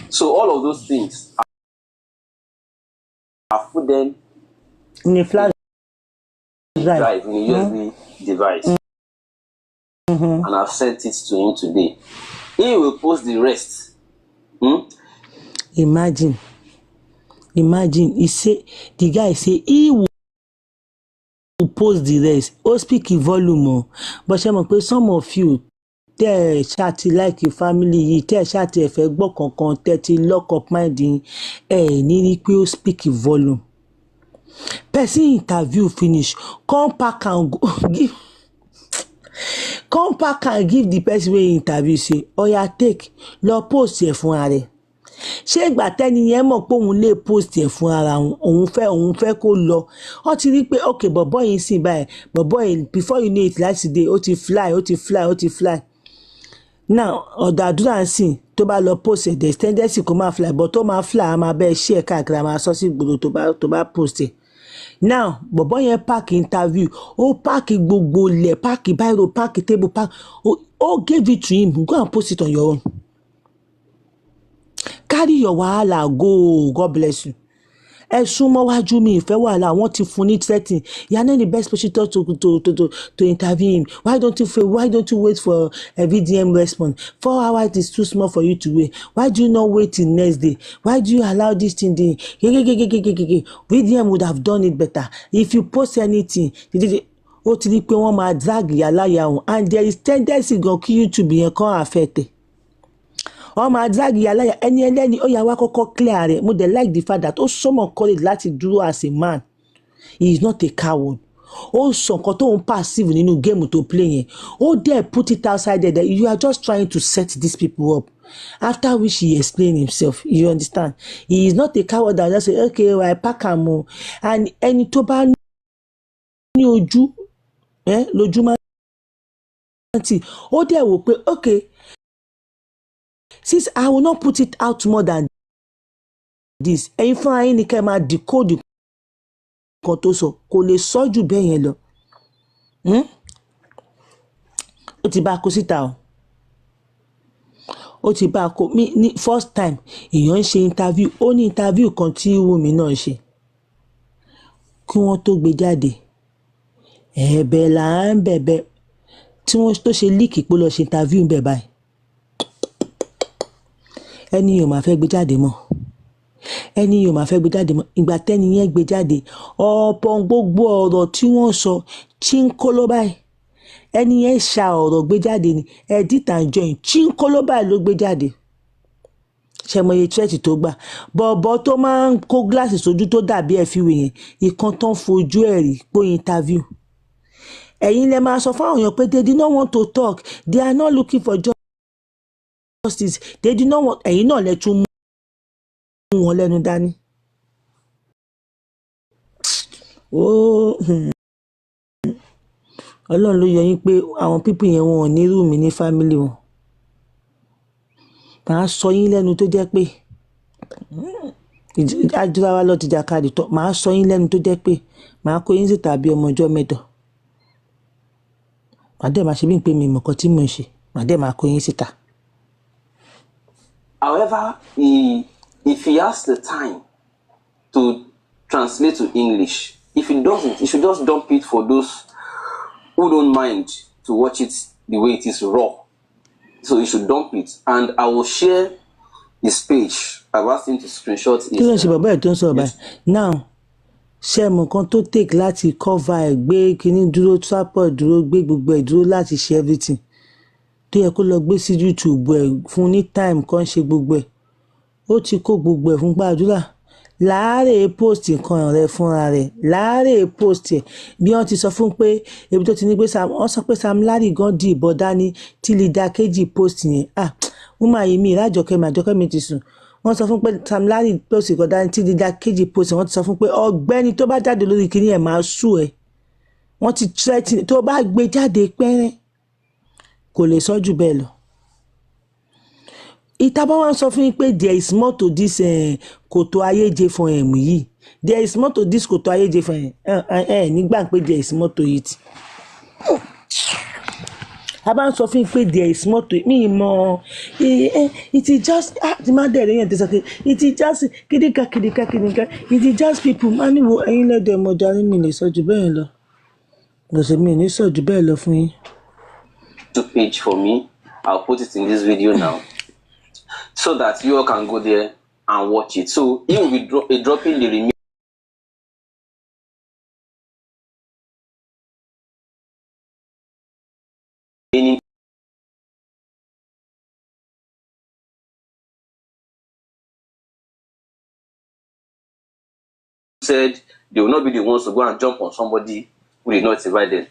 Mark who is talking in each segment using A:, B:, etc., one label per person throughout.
A: So all of those things are put them
B: in a flash
A: drive in a USB device. And I've sent it to him today. He will post the rest.
B: Imagine, he say, the guy say he will post the rest. Oh, speak in volume. But some of you, tẹ́ ẹ ṣáà ti like family yìí, tẹ́ ẹ ṣáà ti ẹ fẹ́ gbọ́ kankan, tẹ́ ẹ ti lock up mind yín, ẹ ní rí pé ó speak in volume. Person interview finish, come back and give the person wey interview say, oya take, lọ post ẹ̀ fún ara rẹ̀. Ṣé ìgbà tẹ́ni yẹn mọ̀ pé òun lè post ẹ̀ fún ara òun fẹ́ kó lọ, ó ti rí pé ok bọ̀bọ́ yìí sì báyìí, bọ̀bọ́ yìí before you know it láti dé ó ti fly. Now ọ̀dọ̀ àdúrà ń sìn tó bá lọ post ẹ̀ there is tendency kó máa fly, but tó máa fly a máa bẹ́ẹ̀ share káàkiri, a máa sọ sí ìgboro tó bá post ẹ̀. Now bọ̀bọ́ yẹn pack interview, ó pack gbogbo ilẹ̀, pack biro, pack table, pack, ó give it to him, go and post it on your own. Carry your wahala go, God bless you. Ẹ súnmọ́ wájú mi ìfẹ́ wàhálà, wọ́n ti fún ní threatening. You are not the best person to interview him. Why don't you wait for a VDM response? 4 hours is too small for you to wait. Why do you not wait till next day? Why do you allow this thing dey? VDM would have done it better. If you post anything, ó ti rí pé wọ́n máa drag yàláyà wọn, and there is tendency gan kí YouTube yẹn kàn affect. Wọ́n máa drag yàláyà ẹni ẹlẹ́ni, ó yà wá kọ́kọ́ clear rẹ̀. Mo dey like the fact that ó sọmọ courage láti dúró as a man. He is not a coward. Ó sọ nǹkan tó ń passive nínú game tó play yẹn. Ó dẹ̀ put it outside there that you are just trying to set these people up. After which he explained himself. You understand? He is not a coward that just say okay I pack am o. And ẹni tó bá ní ojú lójú máa ń tì, ó dẹ̀ wò pé okay, since I will not put it out more than this, ẹ̀yin fún ayé ni kẹ́ máa decode nǹkan tó sọ, kò lè sọ jù bẹ́ẹ̀ yẹn lọ. Ó ti bá a kó síta o. Ó ti bá a kó ní first time èèyàn ń ṣe interview, ó ní interview kan tí Wùmí náà ṣe. Kí wọ́n tó gbé jáde, ẹ̀bẹ̀ là ń bẹ̀bẹ̀ tí wọ́n tó ṣe leak pé lọ ṣe interview ń bẹ̀ báyìí. Ẹni yóò máa fẹ́ gbé jáde mọ́. Ìgbà tẹ́ni yẹn gbé jáde, ọ̀pọ̀ gbogbo ọ̀rọ̀ tí wọ́n sọ chíńkóló báyìí. Ẹni yẹn ṣa ọ̀rọ̀ gbé jáde ni, edit and join chíńkóló báyìí ló gbé jáde. Ṣé mo ye threat tó gbà? Bọ̀bọ̀ tó máa ń kó gíláàsì sójú tó dàbí ẹ̀fíwé yẹn, ìkan tó ń fojú ẹ̀ rí pé interview. Ẹ̀yin lẹ máa sọ fún àwọn èèyàn pé they did not want to talk, they are not looking for justice, they did not want. Ẹ̀yin náà lẹ tún mú wọn lẹ́nu dání. Ọlọ́run ló yọ yín pé àwọn people yẹn wọn ò ní irú mi ní family wọn. Màá sọ yín lẹ́nu tó jẹ́ pé Adura wa lọ ti jàkadì tán. Màá sọ yín lẹ́nu tó jẹ́ pé màá kó yín síta bí ọmọ ọjọ́ mẹ́jọ. Màá dẹ̀ máa ṣe bí pé mi mọ̀ kan tí mò ń ṣe. Màá dẹ̀ máa kó yín síta.
A: However, if he has the time to translate to English, if he doesn't, he should just dump it for those who don't mind to watch it the way it is raw. So he should dump it, and I will share his page. I've asked him to screenshot it.
B: Kí ló ń ṣe bàbá ẹ̀ tó ń sọ̀rọ̀ báyìí? Now, ṣé mo kan tó take láti cover ẹ̀, gbé kíní dúró, tripod dúró, gbé gbogbo ẹ̀ dúró láti ṣe everything. Tó yẹ kó lọ gbé sí YouTube ẹ̀ fún ní time kan ṣe gbogbo ẹ̀. Ó ti kó gbogbo ẹ̀ fún Àdúrà. Láàárẹ̀ post nǹkan rẹ̀ fúnra rẹ̀. Láàárẹ̀ post ẹ̀. Bí wọ́n ti sọ fún pé ebi tó ti ní pé wọ́n sọ pé Sam Larry gan di ìbọn dání tí leader kejì post yẹn. Wọ́n máa yí mi àjọkẹ́ mi ti sùn. Wọ́n sọ fún pé Sam Larry post ìkan dání tí leader kejì post. Wọ́n ti sọ fún pé ọ̀gbẹ́ni tó bá jáde lórí kíní ẹ̀ máa sú ẹ̀. Wọ́n ti threaten tó bá gbé jáde pẹ́rẹ́. Kò lè sọ jù bẹ́ẹ̀ lọ. Ìtàbá wọn sọ fún yín pé there is more to this kòtò ayéje fún ẹ̀mú yìí. There is more to this kòtò ayéje fún nígbà pé there is more to it. a bá ń sọ fún pé there is more to it mi mọ it is just ti máa dẹ̀ lẹ́yìn tẹ̀sán pé it is just kìdíkà it is just people máa ní wo ẹ̀yin lẹ́dọ̀ ẹ̀mọ darí mi lè sọ jù bẹ́ẹ̀ lọ gbèsè mi ní sọ jù bẹ́ẹ̀ lọ fún yín.
A: Page for me, I'll put it in this video now so that you all can go there and watch it. So he will be dropping the remaining said they will not be the ones to go and jump on somebody who did not invite them.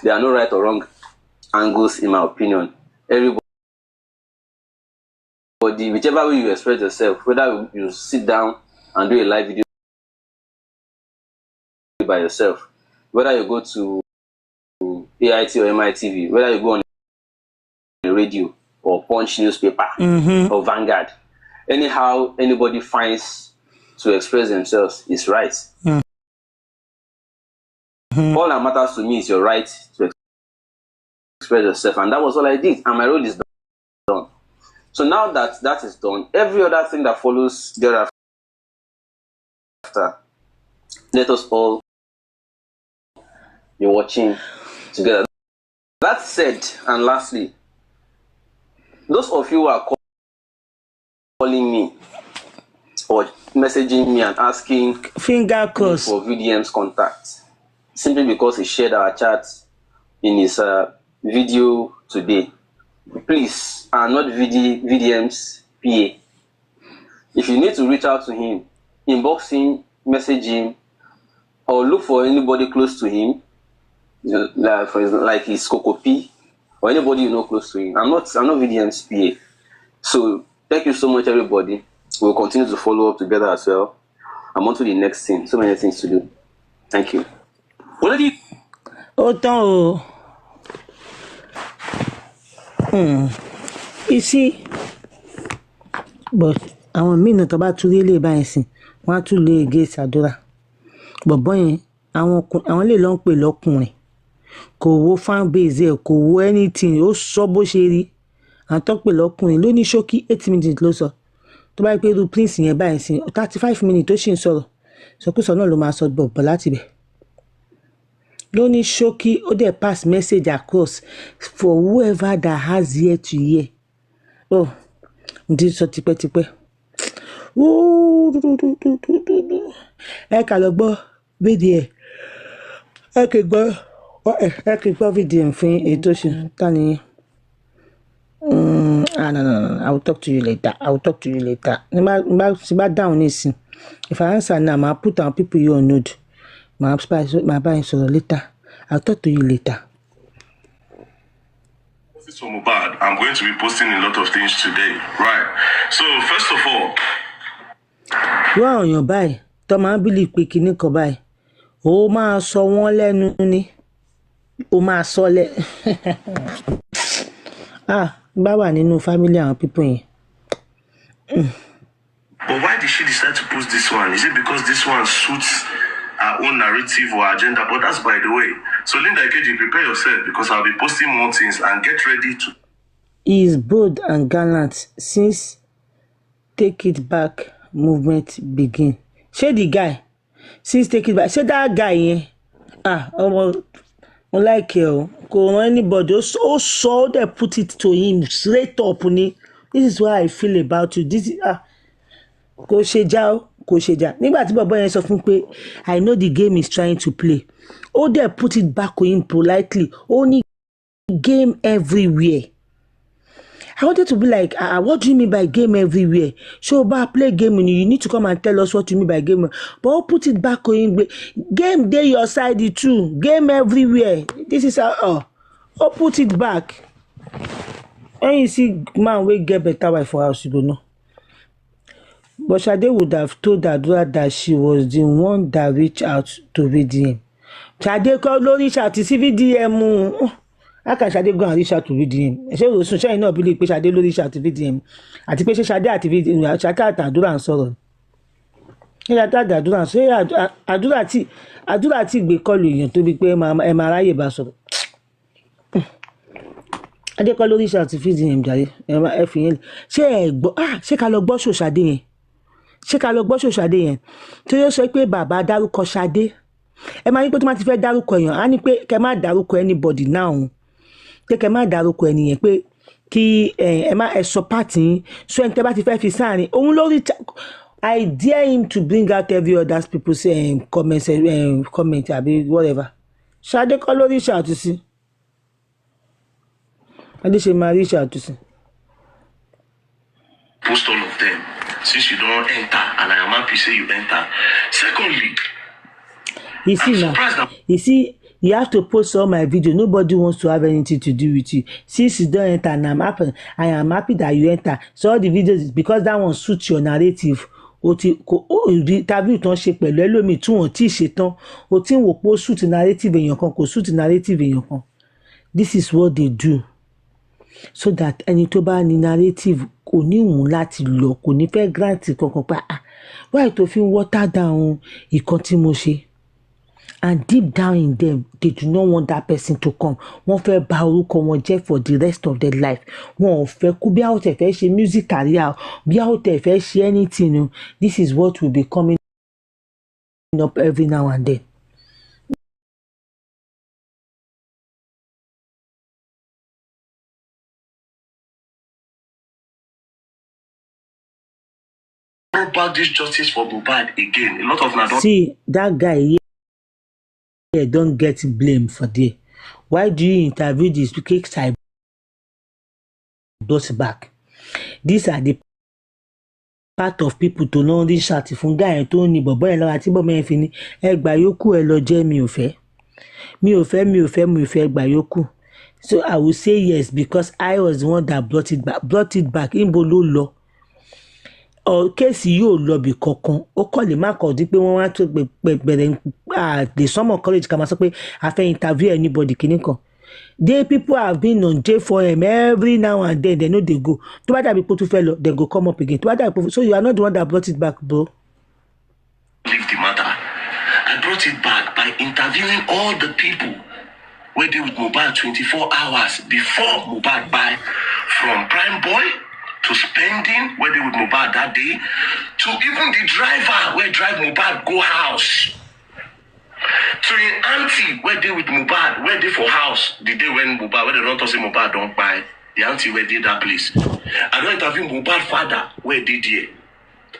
A: There are no right or wrong angles in my opinion. Everybody, whichever way you express yourself, whether you sit down and do a live video by yourself, whether you go to AIT or MITV, whether you go on the radio or Punch newspaper or Vanguard, anyhow anybody finds to express themselves is right. All that matters to me is your right to express yourself, and that was all I did, and my role is done. So now that that is done, every other thing that follows thereafter, let us all be watching together. That said, and lastly, those of you who are calling me or messaging me and asking
B: finger cross
A: for VDM's contact simply because he shared our chat in his video today, please, I'm not VDM's PA. If you need to reach out to him, inbox him, message him, or look for anybody close to him, like for example, like his Kokopi or anybody you know close to him. I'm not VDM's PA. So thank you so much, everybody. We'll continue to follow up together as well. I'm on to the next thing. So many things to do. Thank you. What have you?
B: Oh, you see, but àwọn míì náà tó bá tún lé báyìí sìn wọ́n á tún lé against Adura bọ̀bọ́ yẹn àwọn lè lọ ń pè lọ́kùnrin kò wo fan base ẹ̀ kò wo anything ó sọ bó ṣe rí àwọn tó pè lọ́kùnrin ló ní ṣókí 8 minutes ló sọ tó bá yẹ pé irú prince yẹn báyìí sìn 35 minutes tó ṣì ń sọ̀rọ̀ sọkúsọ náà ló máa sọ bọ̀ láti bẹ̀ ló ní ṣókí ó dẹ̀ pass message across for whoever that has ear to hear. Oh, mo ti sọ tipẹ́tipẹ́ ẹ kà lọ gbọ́ VDM ẹ kì gbọ́ VDM fún ètò ṣe ta ni no, I will talk to you later. Nígbà down nísìn if I answer now ma put our people you on note ma bá yín sọ̀rọ̀ later. I'll talk to you later.
C: So Mohbad, I'm going to be posting a lot of things today, right? So first of all,
B: wọ́n ọ̀yàn báyìí tó máa ń bílì pé kinní kan báyìí ó máa sọ wọ́n lẹ́nu ni ó máa sọ lẹ́ bá wà nínú family àwọn people yẹn.
C: But why did she decide to post this one? Is it because this one suits her own narrative or agenda? But that's by the way. So Linda Ikeji, prepare yourself because I'll be posting more things and get ready to.
B: He is bold and gallant since Take It Back movement begin. Ṣé the guy since Take It Back ṣé that guy yẹn ọmọ mo like o kò rán anybody ó sọ ó dẹ̀ put it to him straight up ni this is what I feel about you this is kò ṣe já nígbà tí bàbá yẹn sọ fún pé I know the game is trying to play ó dẹ̀ put it back to him politely ó ní game everywhere. I wanted to be like, what do you mean by game everywhere? So, play game, you need to come and tell us what you mean by game. But I'll put it back on game day your side too. Game everywhere. This is how. I'll put it back. When you see man will get better wife for house, you don't know. But Shade would have told Adura that she was the one that reached out to VDM. Shade called no reach out to VDM. How can Shade go and reach out to VDM? Ṣé o sùn ṣẹ́yìn náà believe pé Shade ló reach out to VDM àti pé ṣé Shade àti VDM Shade àti Adura ń sọ̀rọ̀ ṣé Shade àti Adura ń sọ̀rọ̀ ṣé Adura tí gbé kọlù èèyàn tó bí pé ẹ máa ráyè bá sọ̀rọ̀ Adékọ́ lórí iṣẹ́ àti VDM jàre ẹ fi yẹn ṣé ẹ gbọ́ ṣé ká lọ gbọ́ ṣòṣàdé yẹn ṣòṣàdé yẹn tí ó sọ pé bàbá dárúkọ Ṣadé ẹ máa ní pé tó máa ti fẹ́ dárúkọ èèyàn á ní pé kẹ má dárúkọ anybody now pé kẹ má dárúkọ ẹnìyẹn pé kí ẹ má ẹ sọ pàtì yín so ẹni tẹ́ bá ti fẹ́ fi sáàrin òun lórí I dare him to bring out every other people's comment àbí whatever Ṣadé kọ́ lórí iṣẹ́ àtúnṣe Adé ṣe máa rí iṣẹ́ àtúnṣe.
C: Post all of them since you don't enter, and I am happy say you enter. Secondly,
B: you see now, you see, you have to post all my video. Nobody wants to have anything to do with you. Since you don't enter, and I am happy that you enter. So all the videos, because that one suits your narrative. Tàbí ìtàn ṣe pẹ̀lú ẹlòmíì tí wọ́n ti ṣe tán o ti ń wò pé ó suit narrative èèyàn kan kò suit narrative èèyàn kan. This is what they do so that ẹni tó bá ní narrative kò ní òun láti lọ kò ní fẹ́ grant kankan pa why tó fi ń water down ìkan tí mo ṣe. And deep down in them, they do not want that person to come. Wọ́n fẹ́ bà orúkọ wọn jẹ́ for the rest of their life. Wọ́n ò fẹ́ kú bí àwọn tẹ̀ fẹ́ ṣe music career, bí àwọn tẹ̀ fẹ́ ṣe anything. This is what will be coming up every now and then.
C: About this justice for Mohbad again. A lot of now
B: see that guy here don't get blamed for there. Why do you interview this cake side brought back? These are the part of people to know this shot fún guy tó ní bọ̀bọ́ yẹn lọ́ra tí bọ̀bọ́ yẹn fi ní ẹgbà yòókù ẹ lọ jẹ́ mi ò fẹ́ ẹgbà yòókù. So I will say yes because I was the one that brought it back. Ìbò ló lọ. Kéèsì yóò lọ bí kankan ó kọ́ lè má kọ́ di pé wọ́n wá tó bẹ̀rẹ̀ the summer college ká máa sọ pé a fẹ́ interview anybody kìíní kan. They people have been on J4M every now and then they know they go tó bá dàbí pé tó fẹ́ lọ they go come up again tó bá dàbí pé so you are not the one that brought it back bro.
C: Leave the matter. I brought it back by interviewing all the people wey dey with Mohbad 24 hours before Mohbad buy from Prime Boy to spending where they with Mohbad that day, to even the driver where drive Mohbad go house, to an auntie where they with Mohbad, where they for house the day when Mohbad, where they don't say Mohbad don't buy, the auntie where they that place. I don't interview Mohbad father where they there.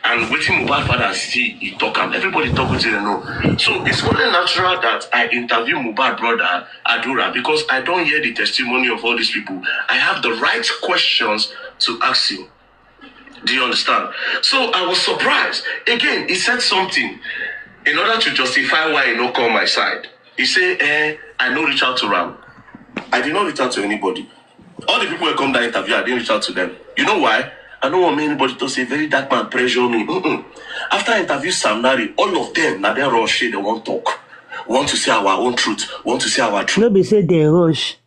C: And waiting Mohbad father see he talk and everybody talk with they know. So it's only natural that I interview Mohbad brother Adura because I don't hear the testimony of all these people. I have the right questions to ask you. Do you understand? So I was surprised. Again, he said something in order to justify why he not call my side. He said, I no reach out to Ram. I did not reach out to anybody. All the people who come that interview, I didn't reach out to them. You know why? I don't want anybody to say very dark man pressure me. After I interview Sam Larry, all of them, now they rush, they won't talk. Want to say our own truth. Want to say our truth.
B: Nobody say they rush.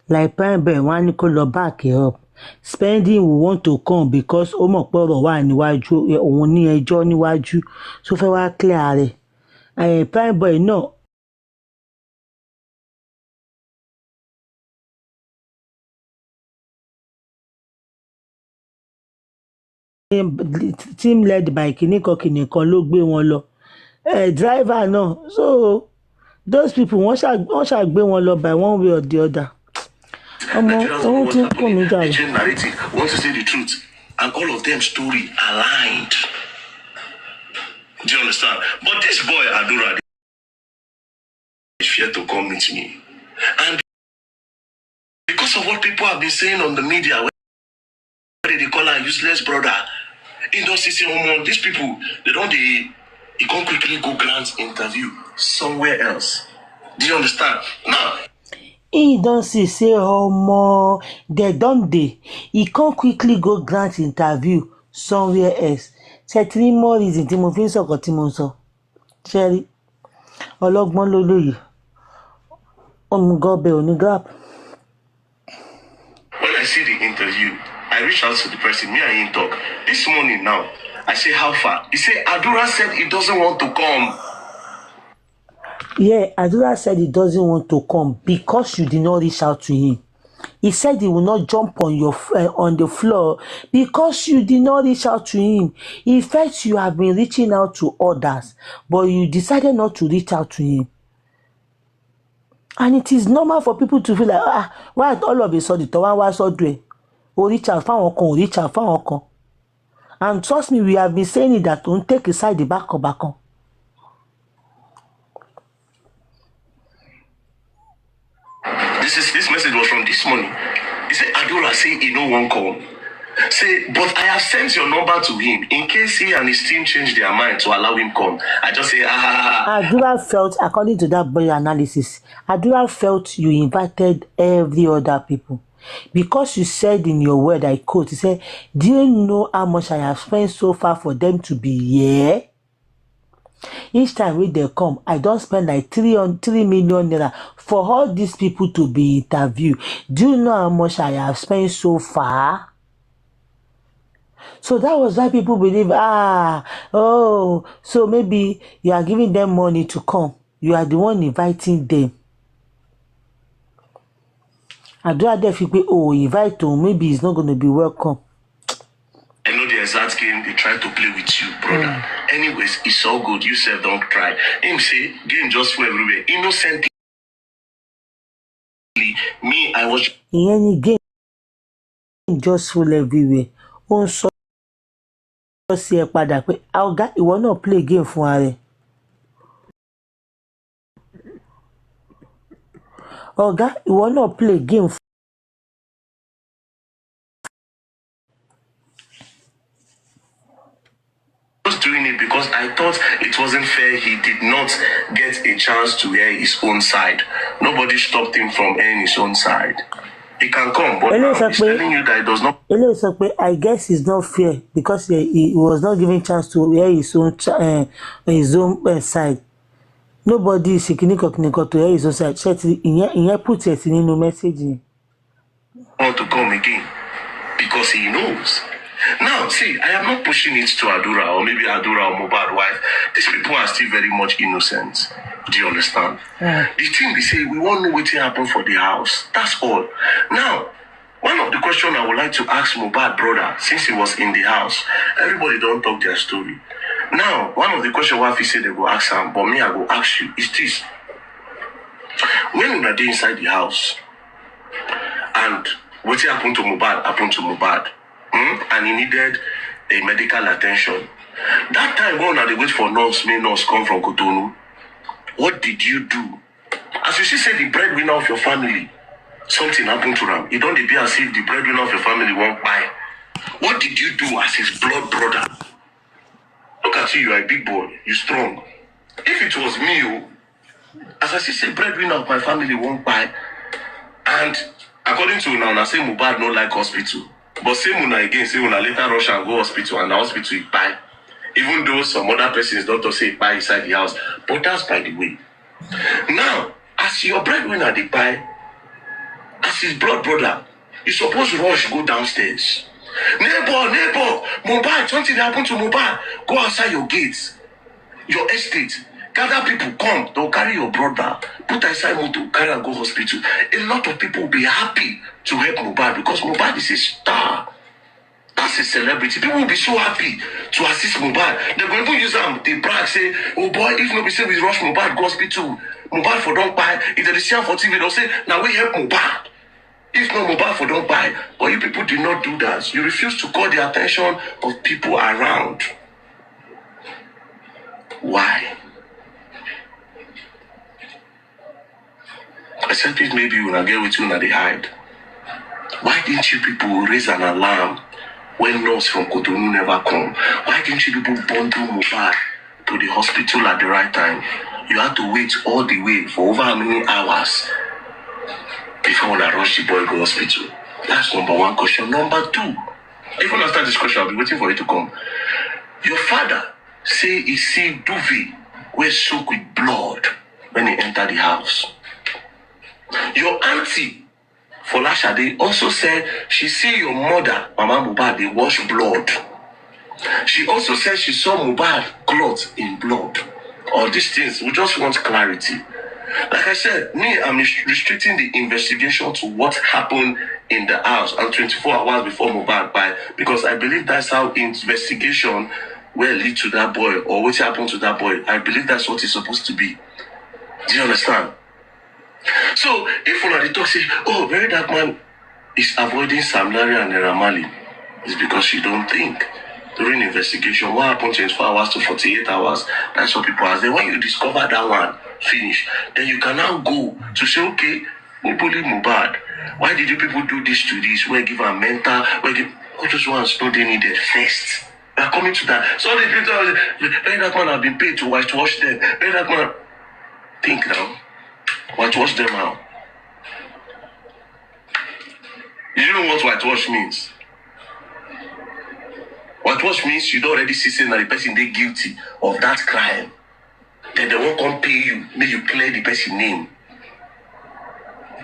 B: Like Prime Boy, one call back it up. Spending will want to come because ó mọ̀ pé ọ̀rọ̀ wà níwájú òun ní ẹjọ́ níwájú so fẹ́ wá clear rẹ̀. Prime Boy náà. Team led by kìnìkan ló gbé wọn lọ driver náà so those people wọ́n ṣàgbé wọn lọ by one way or the other.
C: Ohun tí kò ní jà rẹ̀. Narrative want to say the truth and all of them story aligned. Do you understand? But this boy Adura is fear to come meet me, and because of what people have been saying on the media, where they call her useless brother. In those say, these people, he can't quickly go grant interview somewhere else. Do you understand? Now,
B: he don't say, they don't he can't quickly go grant interview somewhere else. Say 3 more reasons tí mo fi ń sọ̀kọ̀ tí mo sọ. Cherry, ọlọ́gbọ́n ló lóye. Ọmọgọ́bẹ ò ní gap.
C: When I see the interview, I reach out to the person, me and him talk. This morning now, I say, how far? He said, Adura said he doesn't want to come.
B: Yeah, Adura said he doesn't want to come because you did not reach out to him. He said he will not jump on on the floor because you did not reach out to him. He felt you have been reaching out to others, but you decided not to reach out to him. And it is normal for people to feel like, why all of a sudden, why suddenly, reach out, reach out, and trust me, we have been saying it that don't take a side the back on.
C: This message was from this morning. He said, Adura say he no one call. Say, but I have sent your number to him in case he and his team change their mind to allow him come. I just say,
B: Adura felt, according to that boy analysis, Adura felt you invited every other people. Because you said in your word, I quote, you said, do you know how much I have spent so far for them to be here? Each time when they come, I don't spend like 3 million naira for all these people to be interviewed. Do you know how much I have spent so far? So that was why people believe, so maybe you are giving them money to come. You are the one inviting them. I do have people, invite him, maybe he's not going to be welcome.
C: I know the exact game they try to play with you, brother. Anyways, it's all good. You said don't try. Him say, game just full everywhere. Innocently, me, I was...
B: Any game just full everywhere. On so see a padà pé ọ̀gá ìwọ náà play game fún ara ẹ̀. Ọ̀gá ìwọ náà play game fún.
C: Doing it because I thought it wasn't fair. He did not get a chance to air his own side. Nobody stopped him from airing his own side. He can come, but now he's telling you that it does not.
B: I guess it's not fair because he was not given chance to air his own side. Nobody is to air his own side. Ìyẹn put it in no message.
C: Want to come again because he knows. Now, see, I am not pushing it to Adura or maybe Adura or Mohbad wife. These people are still very much innocent. Do you understand? The thing they say, we won't know what happened for the house. That's all. Now, one of the questions I would like to ask Mohbad brother, since he was in the house, everybody don't talk their story. Now, one of the questions wife said they go ask him, but me I go ask you, is this. When you are inside the house, and what happened to Mohbad, and he needed a medical attention. That time when they wait for nurse come from Cotonou, what did you do? As you see, say the breadwinner of your family, something happened to them. You don't be as if the breadwinner of your family won't buy. What did you do as his blood brother? Look at you are a big boy, you strong. If it was me, as I see, say breadwinner of my family won't buy, and according to now, I say Mohbad no like hospital. But say Muna again, say Muna later rush and go hospital, and the hospital he buy. Even though some other persons don't say buy inside the house. But that's by the way. Now, as your breadwinner they buy, as his blood brother, you supposed to rush go downstairs. Neighbor, Mohbad, something happened to Mohbad. Go outside your gates, your estate. Gather people, come, they'll carry your brother, put aside motor, carry and go hospital. A lot of people will be happy to help Mohbad because Mohbad is a star. That's a celebrity. People will be so happy to assist Mohbad. They're going to use them, they brag, say, oh boy, if nobody say we rush Mohbad, go hospital. Mohbad for don't buy. If they see him for TV, they'll say, now we help Mohbad. If not Mohbad for don't buy. But you people did not do that. You refuse to call the attention of people around. Why? I said, please, maybe you will get with you and they hide. Why didn't you people raise an alarm when nurse from Cotonou never come? Why didn't you people bundle Mohbad to the hospital at the right time? You had to wait all the way for over how many hours before I rush the boy to the hospital? That's number one question. Number two, even after this question, I'll be waiting for you to come. Your father say he see Duvet were soaked with blood when he entered the house. Your auntie, Folashade, also said she see your mother, Mama Mohbad, they wash blood. She also said she saw Mohbad clothes in blood. All these things, we just want clarity. Like I said, me, I'm restricting the investigation to what happened in the house and 24 hours before Mohbad by, because I believe that's how investigation will lead to that boy or what happened to that boy. I believe that's what it's supposed to be. Do you understand? So if one of the talk say, oh, very dark man is avoiding Sam Larry and Naira, it's because you don't think. During investigation, what happened 24 hours to 48 hours? That's what people ask. Then when you discover that one, finish, then you can now go to say, okay, we believe Mohbad. Why did you people do this to this? We give a mental, we give all those ones no they needed first. We are coming to that. So the people, very dark man have been paid to whitewash them. Very dark man, think now. Whitewash them now. You know what whitewash means? Whitewash means you don't already see saying that the person they guilty of that crime. Then they won't come pay you, make you clear the person's name.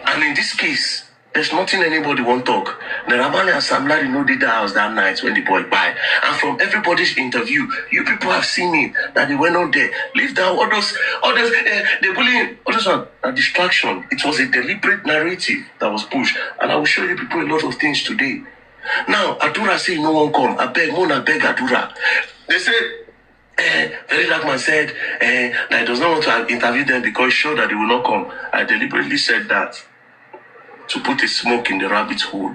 C: And in this case, there's nothing anybody won't talk. Naira and Sam Larry know did the house that night when the boy buy. And from everybody's interview, you people have seen it, that they went out there, leave down others, they bullying, others are a distraction. It was a deliberate narrative that was pushed. And I will show you people a lot of things today. Now, Adura say no one come. I beg, Mona beg Adura. They said, very dark man said that he does not want to interview them because sure that they will not come. I deliberately said that to put a smoke in the rabbit's hole.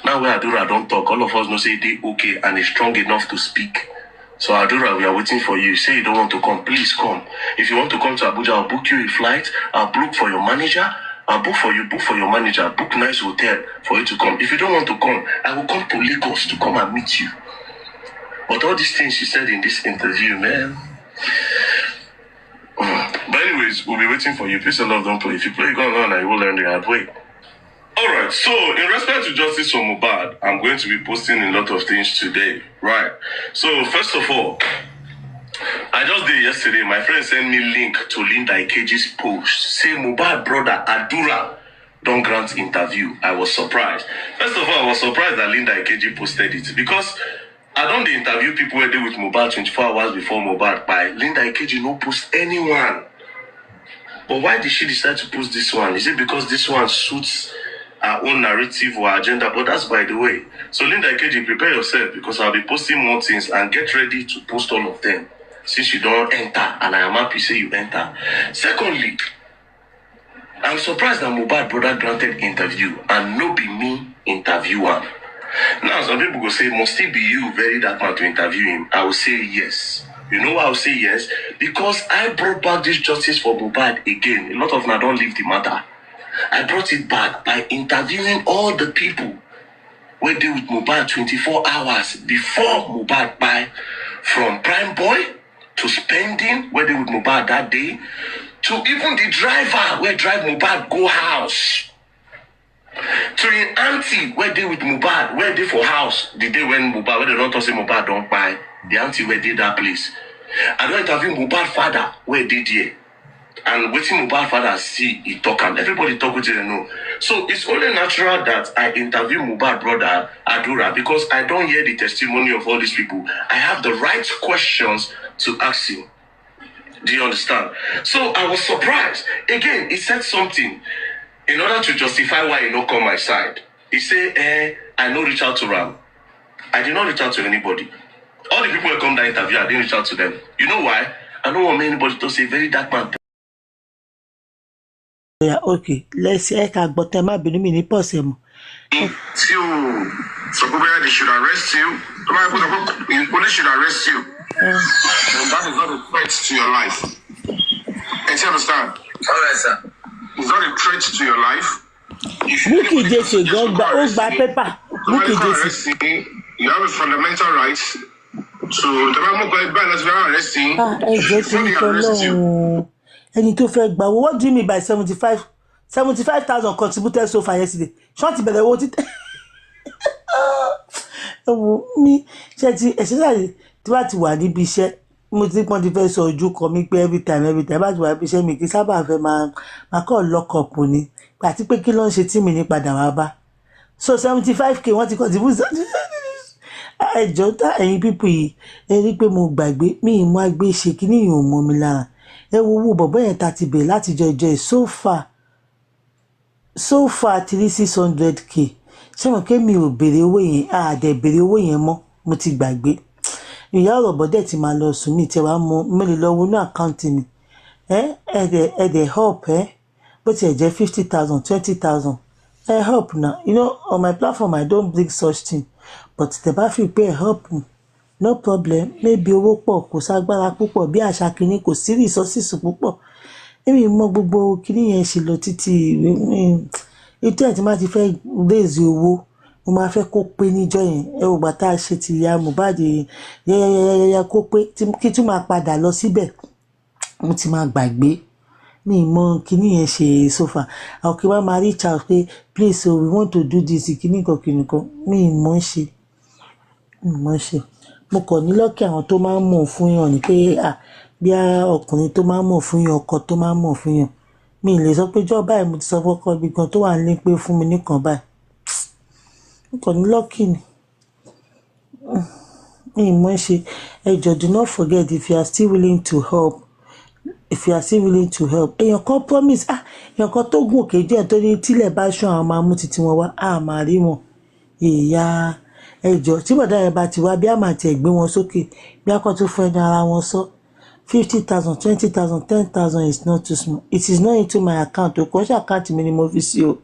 C: Now where Adura don't talk, all of us know say they okay and is strong enough to speak. So Adura, we are waiting for you. Say you don't want to come, please come. If you want to come to Abuja, I'll book you a flight. I'll book for your manager. I'll book for your manager. Book nice hotel for you to come. If you don't want to come, I will come to Lagos to come and meet you. But all these things she said in this interview, man. But anyways, we'll be waiting for you. Peace and love, don't play. If you play going on, I will learn the hard way. Alright, so in respect to justice for Mohbad, I'm going to be posting a lot of things today. Right. So first of all, I just did yesterday, my friend sent me link to Linda Ikeji's post. Say Mohbad brother Adura don't grant interview. I was surprised. First of all, I was surprised that Linda Ikeji posted it because I don't interview people who did with Mohbad 24 hours before Mohbad by Linda Ikeji no post anyone. But why did she decide to post this one? Is it because this one suits our own narrative or agenda? But that's by the way. So Linda Ikeji, prepare yourself because I'll be posting more things and get ready to post all of them. Since you don't enter, and I am happy say you enter. Secondly, I'm surprised that Mohbad brother granted interview and no be me interviewer. Now some people go say, must it be you, very dark man, to interview him? I will say yes. You know why I will say yes? Because I brought back this justice for Mohbad again. A lot of them don't leave the matter. I brought it back by interviewing all the people who did with Mohbad 24 hours before Mohbad buy, from Prime Boy to spending where they with Mohbad that day, to even the driver where drive Mohbad go house, to an auntie where they with Mohbad, where they for house the day when Mohbad, where they don't talk say Mohbad don't buy, the auntie where they that place. I don't interview Mohbad father where they there. And waiting Mohbad father see he talk and everybody talk with you know. So it's only natural that I interview Mohbad brother Adura because I don't hear the testimony of all these people. I have the right questions to ask him. Do you understand? So I was surprised. Again, he said something in order to justify why he not come my side. He said, I no reach out to Ram. I did not reach out to anybody. All the people who come that interview, I didn't reach out to them. You know why? I don't want anybody to say very dark man.
B: Yeah, okay. Let's see. But I'm not being in person.
C: If you, so they should arrest you. The police should arrest you. And that is not a threat to your life. And you understand? All right, sir. It's not a threat to your life.
B: Muki Jesse, go back paper. Muki
C: Jesse. You have a fundamental right to the arresting.
B: Ẹni tó fẹ́ gbà what do you mean by 75,000 contributed so far yesterday? Ṣọ́ọ̀tì bẹ̀rẹ̀ owó títẹ̀. Ẹ̀wọ̀n mi ṣe ti ẹ̀ṣẹ̀ tí wàá ti wà níbi iṣẹ́ mo ti pọ́n ti fẹ́ sọ ojú kan mi pé every time bá ti wà níbi iṣẹ́ mi kì í sábà fẹ́ máa kọ́ lọ́kọ̀ọ̀pù ni àti pé kí ló ń ṣe tí mi ní padà wá bá. So 75k wọ́n ti contribute. Ẹjọ́ tá ẹ̀yin pípù yìí ẹ rí pé mo gbàgbé mi ìmọ̀ àgbé ṣe kí ní ìhùn mọ́ mi lára. ẹ wo owó bọ̀bọ́ yẹn ta ti bẹ̀rẹ̀ láti jọjọ so far 3600k ṣé mo ké mi ò béèrè owó yẹn àdẹ̀ béèrè owó yẹn mọ́ mo ti gbàgbé ìyá ọ̀rọ̀ bọ́dẹ̀ ti máa lọ sùn mí tí wàá mo lè lọ wọnú àkáǹtì mi ẹ̀ẹ́dẹ̀ help bó tiẹ̀ jẹ́ 50,000 20,000 help na on my platform I don't bring such thing but tẹ́ bá fi pé help no problem maybe owó pọ̀ kò ságbára púpọ̀ bí àṣà kìíní kò sí resources púpọ̀ èmi mọ gbogbo kìíní yẹn ṣe lọ títí ètò ẹ̀ tí máa ti fẹ́ raise owó mo máa fẹ́ kó pé níjọ́ yẹn ẹ wò gbà tá a ṣe ti ya Mohbad yẹ́yẹ́yẹ́yẹ́ kó pé kí tún máa padà lọ síbẹ̀ mo ti máa gbàgbé mi mọ kíní yẹn ṣe so far àwọn kí wọ́n máa reach out pé please so we want to do this kíní kan mi mọ̀ ṣe mo kàn ní lọ́kì àwọn tó máa ń mọ̀ fún yàn ni pé bí ọkùnrin tó máa ń mọ̀ fún yàn ọkọ tó máa ń mọ̀ fún yàn mi lè sọ pé jọ́ báyìí mo ti sọ fọ́kọ ibi kan tó wà ní pé fún mi nìkan báyìí mo kàn ní lọ́kì ni mi mọ̀ ṣe ẹ jọ̀ọ́ do not forget if you are still willing to help èèyàn kan promise èèyàn kan tó gùn òkè díẹ̀ tó ní tílẹ̀ bá ṣú àwọn máa mú títí wọn wá máa rí wọn ìyá ẹjọ́ tí bọ̀dá yẹn bá ti wá bí a máa tiẹ̀ gbé wọn sókè bí a kàn tún fún ẹni ara wọn sọ 50,000 20,000 10,000 is not too small it is not into my account o kò ṣe àkáǹtì mi ni mo fi sí o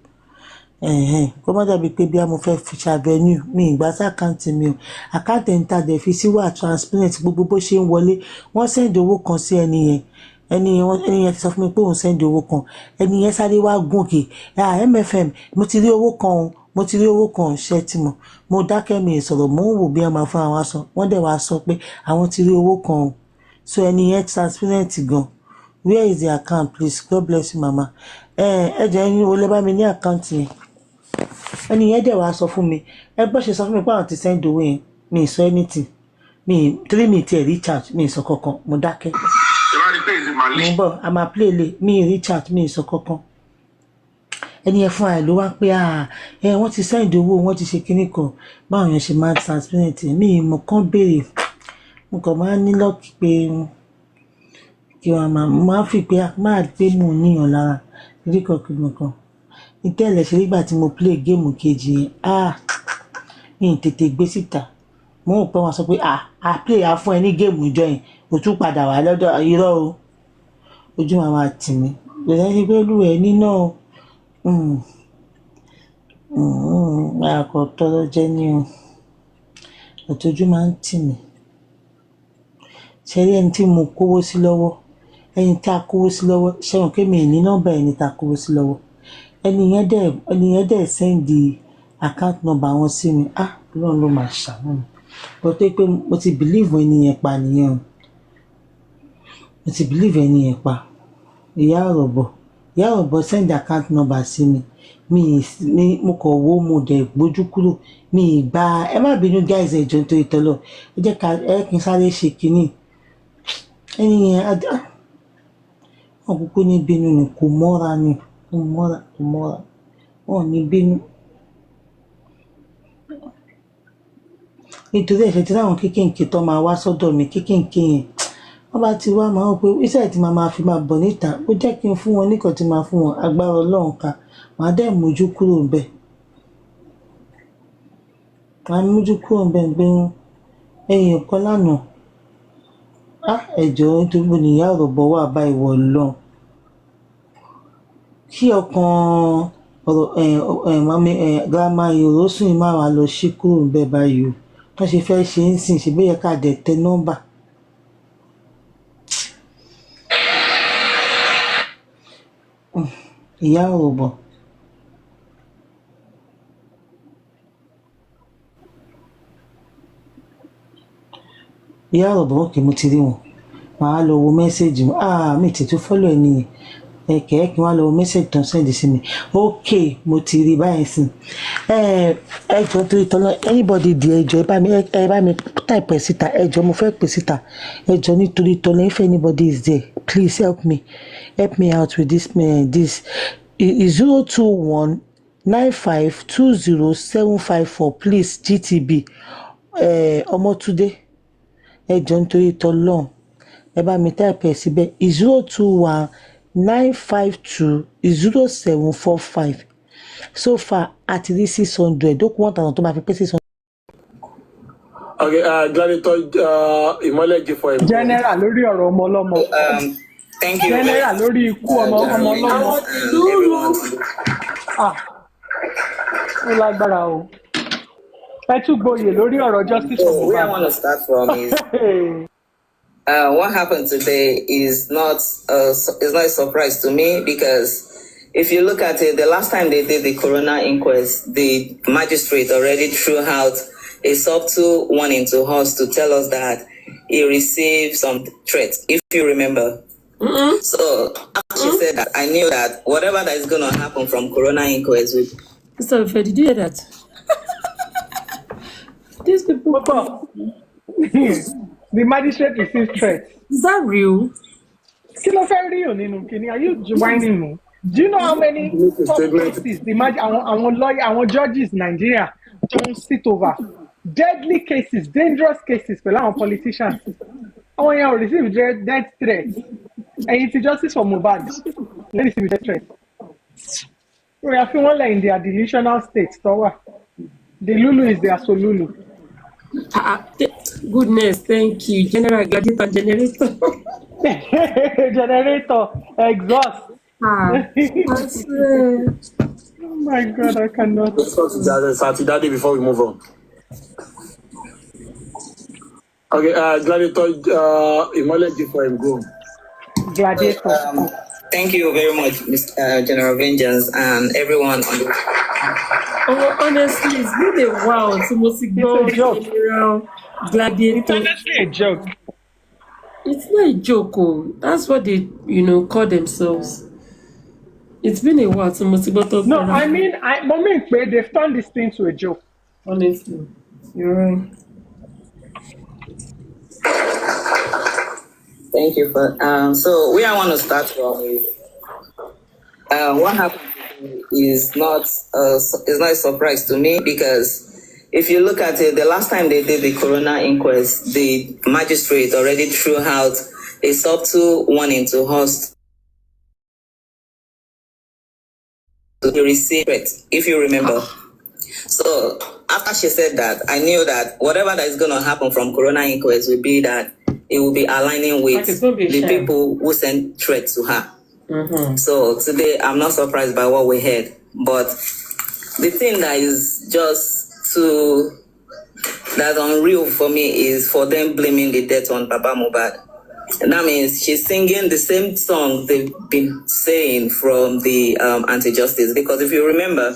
B: kó má dàbí pé bí a mo fẹ́ fi ṣàbẹ̀nú mi ìgbà sí àkáǹtì mi o àkáǹtì ẹni tá a dẹ̀ fi sí wà transparent gbogbo bó ṣe ń wọlé wọ́n sẹ́ndì owó kan sí ẹni yẹn ti sọ fún mi pé òun sẹ́ndì owó kan ẹni yẹn sáré wá gòkè MFM mo ti rí owó kan ṣẹ́ tí mo dákẹ́ mi sọ̀rọ̀ mo ń wò bí wọ́n máa fún àwọn aṣọ wọ́n dẹ̀ wá sọ pé àwọn ti rí owó kan so ẹni yẹn transparent gan where is the account please God bless you mama ẹ jẹ́ ẹni wo lè bá mi ní àkáǹtì yẹn ẹni yẹn dẹ̀ wá sọ fún mi ẹ bọ́ ṣe sọ fún mi pé àwọn ti sẹ́ndì owó yẹn mi sọ anything mi tiẹ̀ recharge mi sọ kankan mo dákẹ́. mo ń bọ̀ a máa play lè mi recharge mi sọ kankan ẹni yẹn fún àìlú wá pé wọ́n ti sẹ́ndì owó wọ́n ti ṣe kinní kan báwọn yẹn ṣe máa transparent mi ìmọ̀ kan béèrè mo kàn máa ní lọ́ọ̀kì pé kí wọ́n máa fi pé máa gbé mú níyàn lára rí kankan ìtẹ́lẹ̀ ṣe nígbà tí mo play géèmù kejì yẹn mi tètè gbé síta mo rò pé wọ́n sọ pé play fún ẹ ní géèmù ìjọ yẹn o tún padà wá lọ́dọ̀ irọ́ o ojú màmá tì mí lọ́dọ̀ ṣe pé olú ẹ̀ nínà àkọ́ tọrọ jẹ́ ní o ọ̀tọ́jú máa ń tì mí ṣe rí ẹni tí mo kówó sí lọ́wọ́ ẹni tí a kówó sí lọ́wọ́ ṣẹ́wọ̀n kémi ẹ̀ ní nọ́mbà ẹni tí a kówó sí lọ́wọ́ ẹni yẹn dẹ̀ sẹ́ndì account number wọn sí mi Ọlọ́run ló máa ṣàánú mi bó tó pé mo ti believe ẹni yẹn pa nìyẹn o mo ti believe ẹni yẹn pa ìyá ọ̀rọ̀bọ̀ send account number sí mi mo kàn wó mo dẹ̀ gbójú kúrò mi ìgbà ẹ má bínú guys ẹjọ́ nítorí tọ́lọ̀ ẹ jẹ́ kí n sáré ṣe kínní ẹni yẹn wọn kúkú ní bínú ni kò mọ́ra ni kò mọ́ra wọn ní bínú nítorí ẹ̀fẹ̀ tí láwọn kékèké tó máa wá sọ́dọ̀ mi kékèké yẹn wọ́n bá ti wá máa ń pé iṣẹ́ tí máa fi máa bọ̀ níta ó jẹ́ kí n fún wọn nìkan tí máa fún wọn agbára Ọlọ́run ká màá dẹ̀ mójú kúrò ń bẹ̀ pé ẹ̀yìn kan lánàá ẹ̀jọ̀ nítorí mo nìyá ọ̀rọ̀bọ̀ wà bá ìwọ lọ kí ọkàn gírámà ìrọ́sùn máa wà lọ sí kúrò ń bẹ̀ báyìí o wọ́n ṣe fẹ́ ṣe ń sìn ṣe bóyá ká dẹ̀ tẹ nọ́mbà. ìyá ọ̀rọ̀bọ̀ òkè mo ti rí wọn màá lọ wo mẹ́sẹ̀gì mi tètè fọ́lọ̀ ẹ̀ nìyẹn kí wọ́n lọ wo mẹ́sẹ̀gì tó ń sẹ́ndì sí mi ok mo ti rí báyìí sìn ẹjọ́ torí tọ́lọ́ anybody di ẹjọ́ ẹ bá mi type ẹ̀ síta ẹjọ́ mo fẹ́ pè síta ẹjọ́ nítorí tọ́lọ́ if anybody is there please help me out with this 021 9520754 please GTB Ọmọ́túndé ẹjọ́ nítorí tọ́lọ́ ẹ bá mi type ẹ̀ síbẹ̀ 021-952-0745 so far àti rí 600 ó kù 1000 tó máa fi pé 600.
D: Okay, Gladiator, Ìmọ́lẹ̀ for him.
E: General lórí ọ̀rọ̀ ọmọ ọlọ́mọ.
C: Thank you.
E: General lórí ikú ọmọ ọlọ́mọ. Ó lágbára o. Ẹ tún gboyè lórí ọ̀rọ̀ justice for Mohbad.
F: Where I want to start from is what happened today is not a surprise to me, because if you look at it, the last time they did the coroner inquest, the magistrate already threw out a subtle warning to us to tell us that he received some threats, if you remember. Mm-hmm. So after she said that, I knew that whatever that is going to happen from coroner inquest will...
G: So, did you hear that? These people...
E: The magistrate received threats.
G: Is that real?
E: Kí ló fẹ́ rí nínú kíní? Are you whining me? Do you know how many cases àwọn lawyer, àwọn judges in Nigeria don't sit over? Deadly cases, dangerous cases pẹ̀lú àwọn politicians. Àwọn yẹn ò receive death threats. Ẹ̀yin ti justice for Mohbad, they receive death threats. We are feeling like in their delusional state. The Lulu is their Solulu.
G: Goodness, thank you. General Gladiator Generator.
E: Generator, exhaust.
G: I swear.
E: Oh my God, I cannot.
D: Let's talk to Saturday before we move on. Okay, Gladiator, Ìmọ́lẹ̀ for him, go.
E: Gladiator.
F: Thank you very much, Mr. General Vengeance, and everyone on the...
G: Oh, honestly, it's been a while. So
E: It's a joke.
G: General Gladiator.
E: It's honestly a joke.
G: It's not a joke. Oh. That's what they, call themselves. It's been a while. So
E: no, I mean, they've turned this thing to a joke.
G: Honestly, you're right.
F: Thank you for so where I want to start from is what happened is not a surprise to me, because if you look at it, the last time they did the coroner inquest, the magistrate already threw out a subtle warning to us to receive it, if you remember. So after she said that, I knew that whatever that is going to happen from coroner inquest will be that it will be aligning with the people who sent threats to her. Mm-hmm. So today, I'm not surprised by what we heard. But the thing that is just that's unreal for me is for them blaming the death on Baba Mohbad. And that means she's singing the same song they've been saying from the anti-justice. Because if you remember,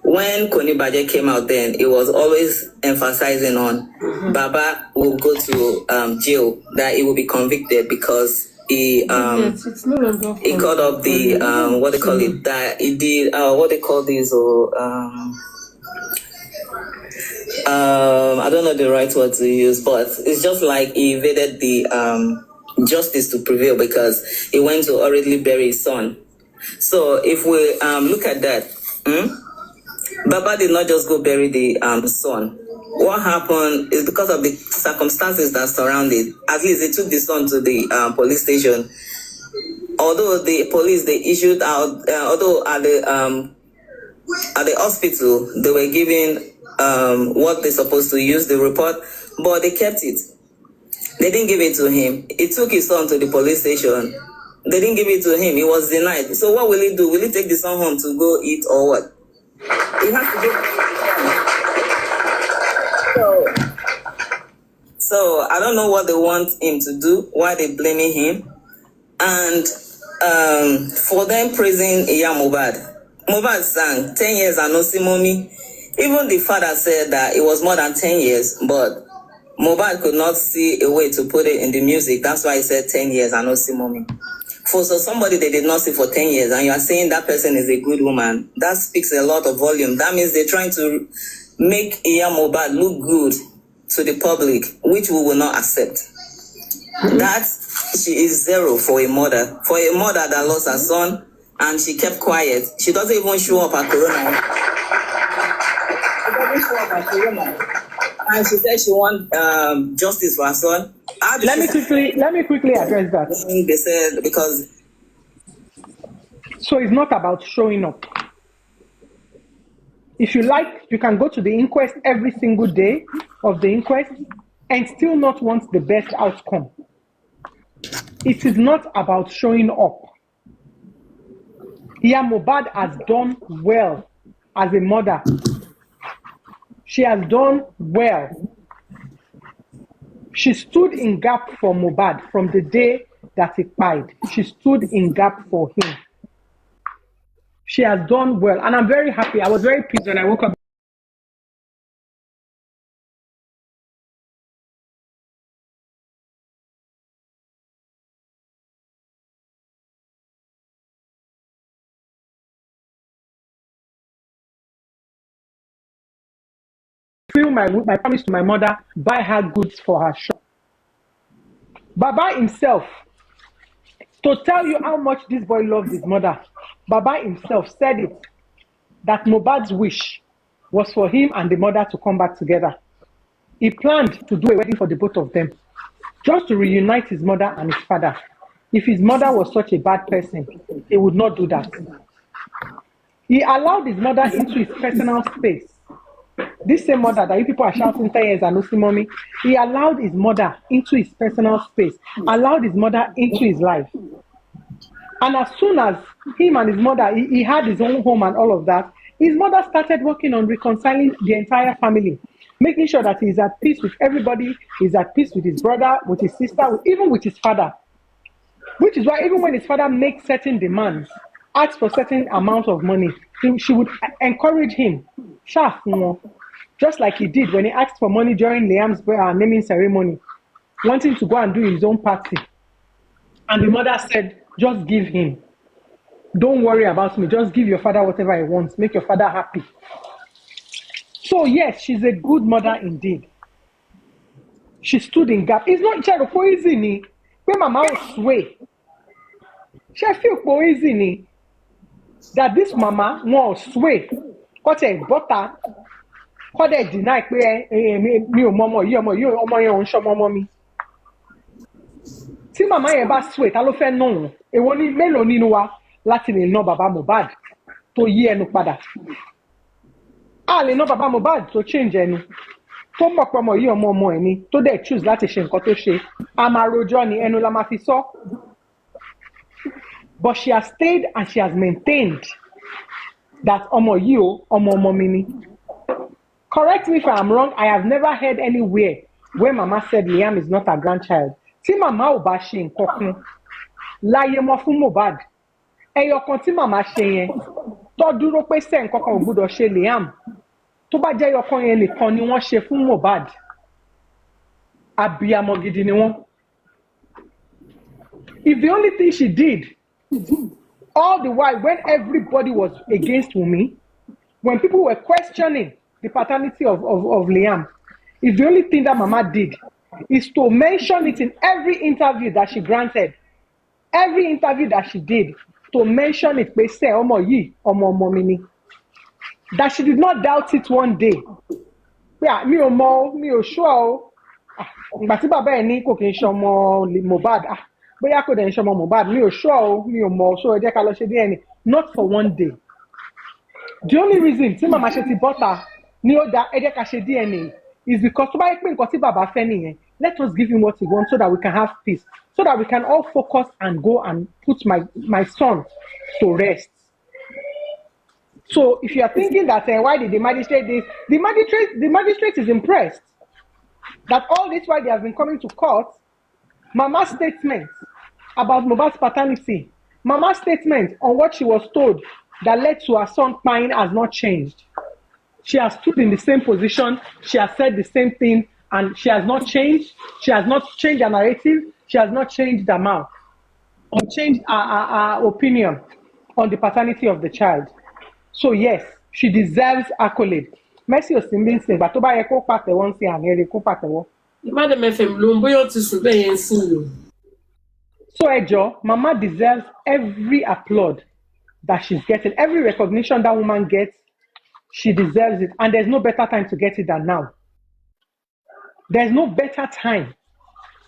F: when Koni Baje came out then, it was always emphasizing on Baba will go to jail, that he will be convicted because he called up the what they call it, that he did what they call these I don't know the right word to use, but it's just like he evaded the justice to prevail because he went to already bury his son. So if we look at that, Baba did not just go bury the son. What happened is because of the circumstances that surrounded. At least they took the son to the police station. Although the police they issued out, although at the hospital they were given what they're supposed to use, the report, but they kept it. They didn't give it to him. He took his son to the police station. They didn't give it to him. He was denied. So what will he do? Will he take the son home to go eat or what? He has to give it to him. So I don't know what they want him to do, why they blaming him. And for them praising Iya Mohbad. Mohbad sang 10 years and no see mommy. Even the father said that it was more than 10 years, but Mohbad could not see a way to put it in the music. That's why he said 10 years and no see mommy. For somebody they did not see for 10 years and you are saying that person is a good woman, that speaks a lot of volume. That means they're trying to make Iya Mohbad look good to the public, which we will not accept. That she is zero for a mother. For a mother that lost her son and she kept quiet. She doesn't even show up at Corona. And she said she wants justice for her son. How did
E: Let
F: she
E: me quickly address that.
F: they said because
E: So it's not about showing up. If you like, you can go to the inquest every single day of the inquest and still not want the best outcome. It is not about showing up. Iya Mohbad has done well as a mother. She has done well. She stood in gap for Mohbad from the day that he died. She stood in gap for him. She has done well, and I'm very happy. I was very pleased when I woke up. Fulfill my promise to my mother, buy her goods for her shop. Baba himself, to tell you how much this boy loved his mother, Baba himself said it, that Mohbad's wish was for him and the mother to come back together. He planned to do a wedding for the both of them, just to reunite his mother and his father. If his mother was such a bad person, he would not do that. He allowed his mother into his personal space. This same mother that you people are shouting 10 years and no see mommy, he allowed his mother into his personal space, allowed his mother into his life. And as soon as him and his mother, he had his own home and all of that, his mother started working on reconciling the entire family, making sure that he's at peace with everybody, he's at peace with his brother, with his sister, even with his father. Which is why even when his father makes certain demands, asks for certain amount of money, she would encourage him. Just like he did when he asked for money during Liam's naming ceremony, wanting to go and do his own party. And the mother said, just give him. Don't worry about me. Just give your father whatever he wants. Make your father happy. So yes, she's a good mother indeed. She stood in gap. It's not easy ni. When mama will sway. She feel easy ni. That this mama won't sway. Got a butter. Got a deny me o momo yi omo yen o nso momo mi. Tí mama yẹn bá sway, ta ló fẹ́ ná òun? Èwo ni mélòó nínú wa láti lè ná bàbá Mohbad tó yí ẹnu padà? A lè ná bàbá Mohbad tó change ẹnu. Tó mọ̀ pé ọmọ yìí ọmọ ẹ̀ ni tó dẹ̀ choose láti ṣe nǹkan tó ṣe. A máa rojọ́ ni ẹnu la máa fi sọ. But she has stayed and she has maintained that ọmọ yìí o ọmọ mi ni. Correct me if I am wrong, I have never heard anywhere where mama said Liam is not her grandchild. Tí màmá ò bá ṣe nǹkan kan láyé mọ́ fún Mohbad, ẹyọ kan tí màmá ṣe yẹn tó dúró pé ṣe nǹkan kan ò gbọ́dọ̀ ṣe Liam, tó bá jẹ́ ẹyọ kan yẹn nìkan ni wọ́n ṣe fún Mohbad, abiyamọ gidi ni wọ́n. If the only thing she did all the while when everybody was against Wunmi, when people were questioning the paternity of Liam, if the only thing that mama did is to mention it in every interview that she granted, every interview that she did, to mention it, pé say ọmọ yìí ọmọ mi ni. That she did not doubt it one day. Pé mi ò mọ̀, mi ò sure o. Ìgbà tí bàbá ẹ̀ ní kò kí n ṣe ọmọ Mohbad, bóyá kò dẹ̀ ń ṣe ọmọ Mohbad, mi ò sure o, mi ò mọ̀, so ẹ jẹ́ ká lọ ṣe DNA. Not for one day. The only reason tí màmá ṣe ti bọ́ta ní ó dá ẹ jẹ́ ká ṣe DNA is because tó bá yẹ pé nǹkan tí bàbá fẹ́ nìyẹn, let us give him what he wants so that we can have peace, so that we can all focus and go and put my son to rest. So if you are thinking that why did the magistrate this, the magistrate is impressed that all this while they have been coming to court, Mama's statement about Mohbad's paternity, Mama's statement on what she was told that led to her son crying has not changed. She has stood in the same position, she has said the same thing, and she has not changed. She has not changed her narrative, she has not changed her mouth, or changed her opinion on the paternity of the child. So yes, she deserves accolade. Mercy Osimbi say, but tó bá yẹ kó pàtẹ́wọ́ ń ṣe àní kó pàtẹ́wọ́.
G: Madam FM ló ń bóyá ó ti sùn bẹ́ẹ̀ yẹn sí i.
E: So Ejo, Mama deserves every applaud that she's getting, every recognition that woman gets, she deserves it. And there's no better time to get it than now. There's no better time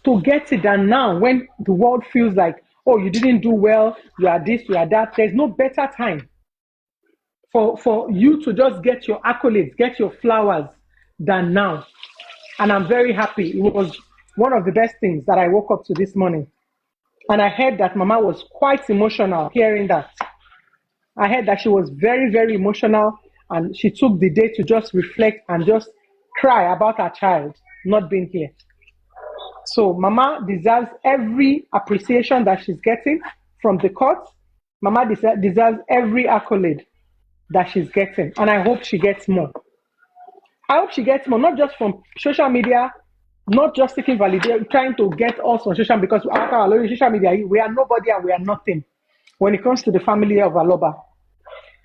E: to get it than now when the world feels like, oh, you didn't do well, you are this, you are that. There's no better time for you to just get your accolades, get your flowers than now. And I'm very happy. It was one of the best things that I woke up to this morning. And I heard that Mama was quite emotional hearing that. I heard that she was very, very emotional, and she took the day to just reflect and just cry about her child not being here. So Mama deserves every appreciation that she's getting from the court. Mama deserves every accolade that she's getting, and I hope she gets more. I hope she gets more, not just from social media, not just seeking validation, trying to get us on social media, because after our social media, we are nobody and we are nothing when it comes to the family of Aloba.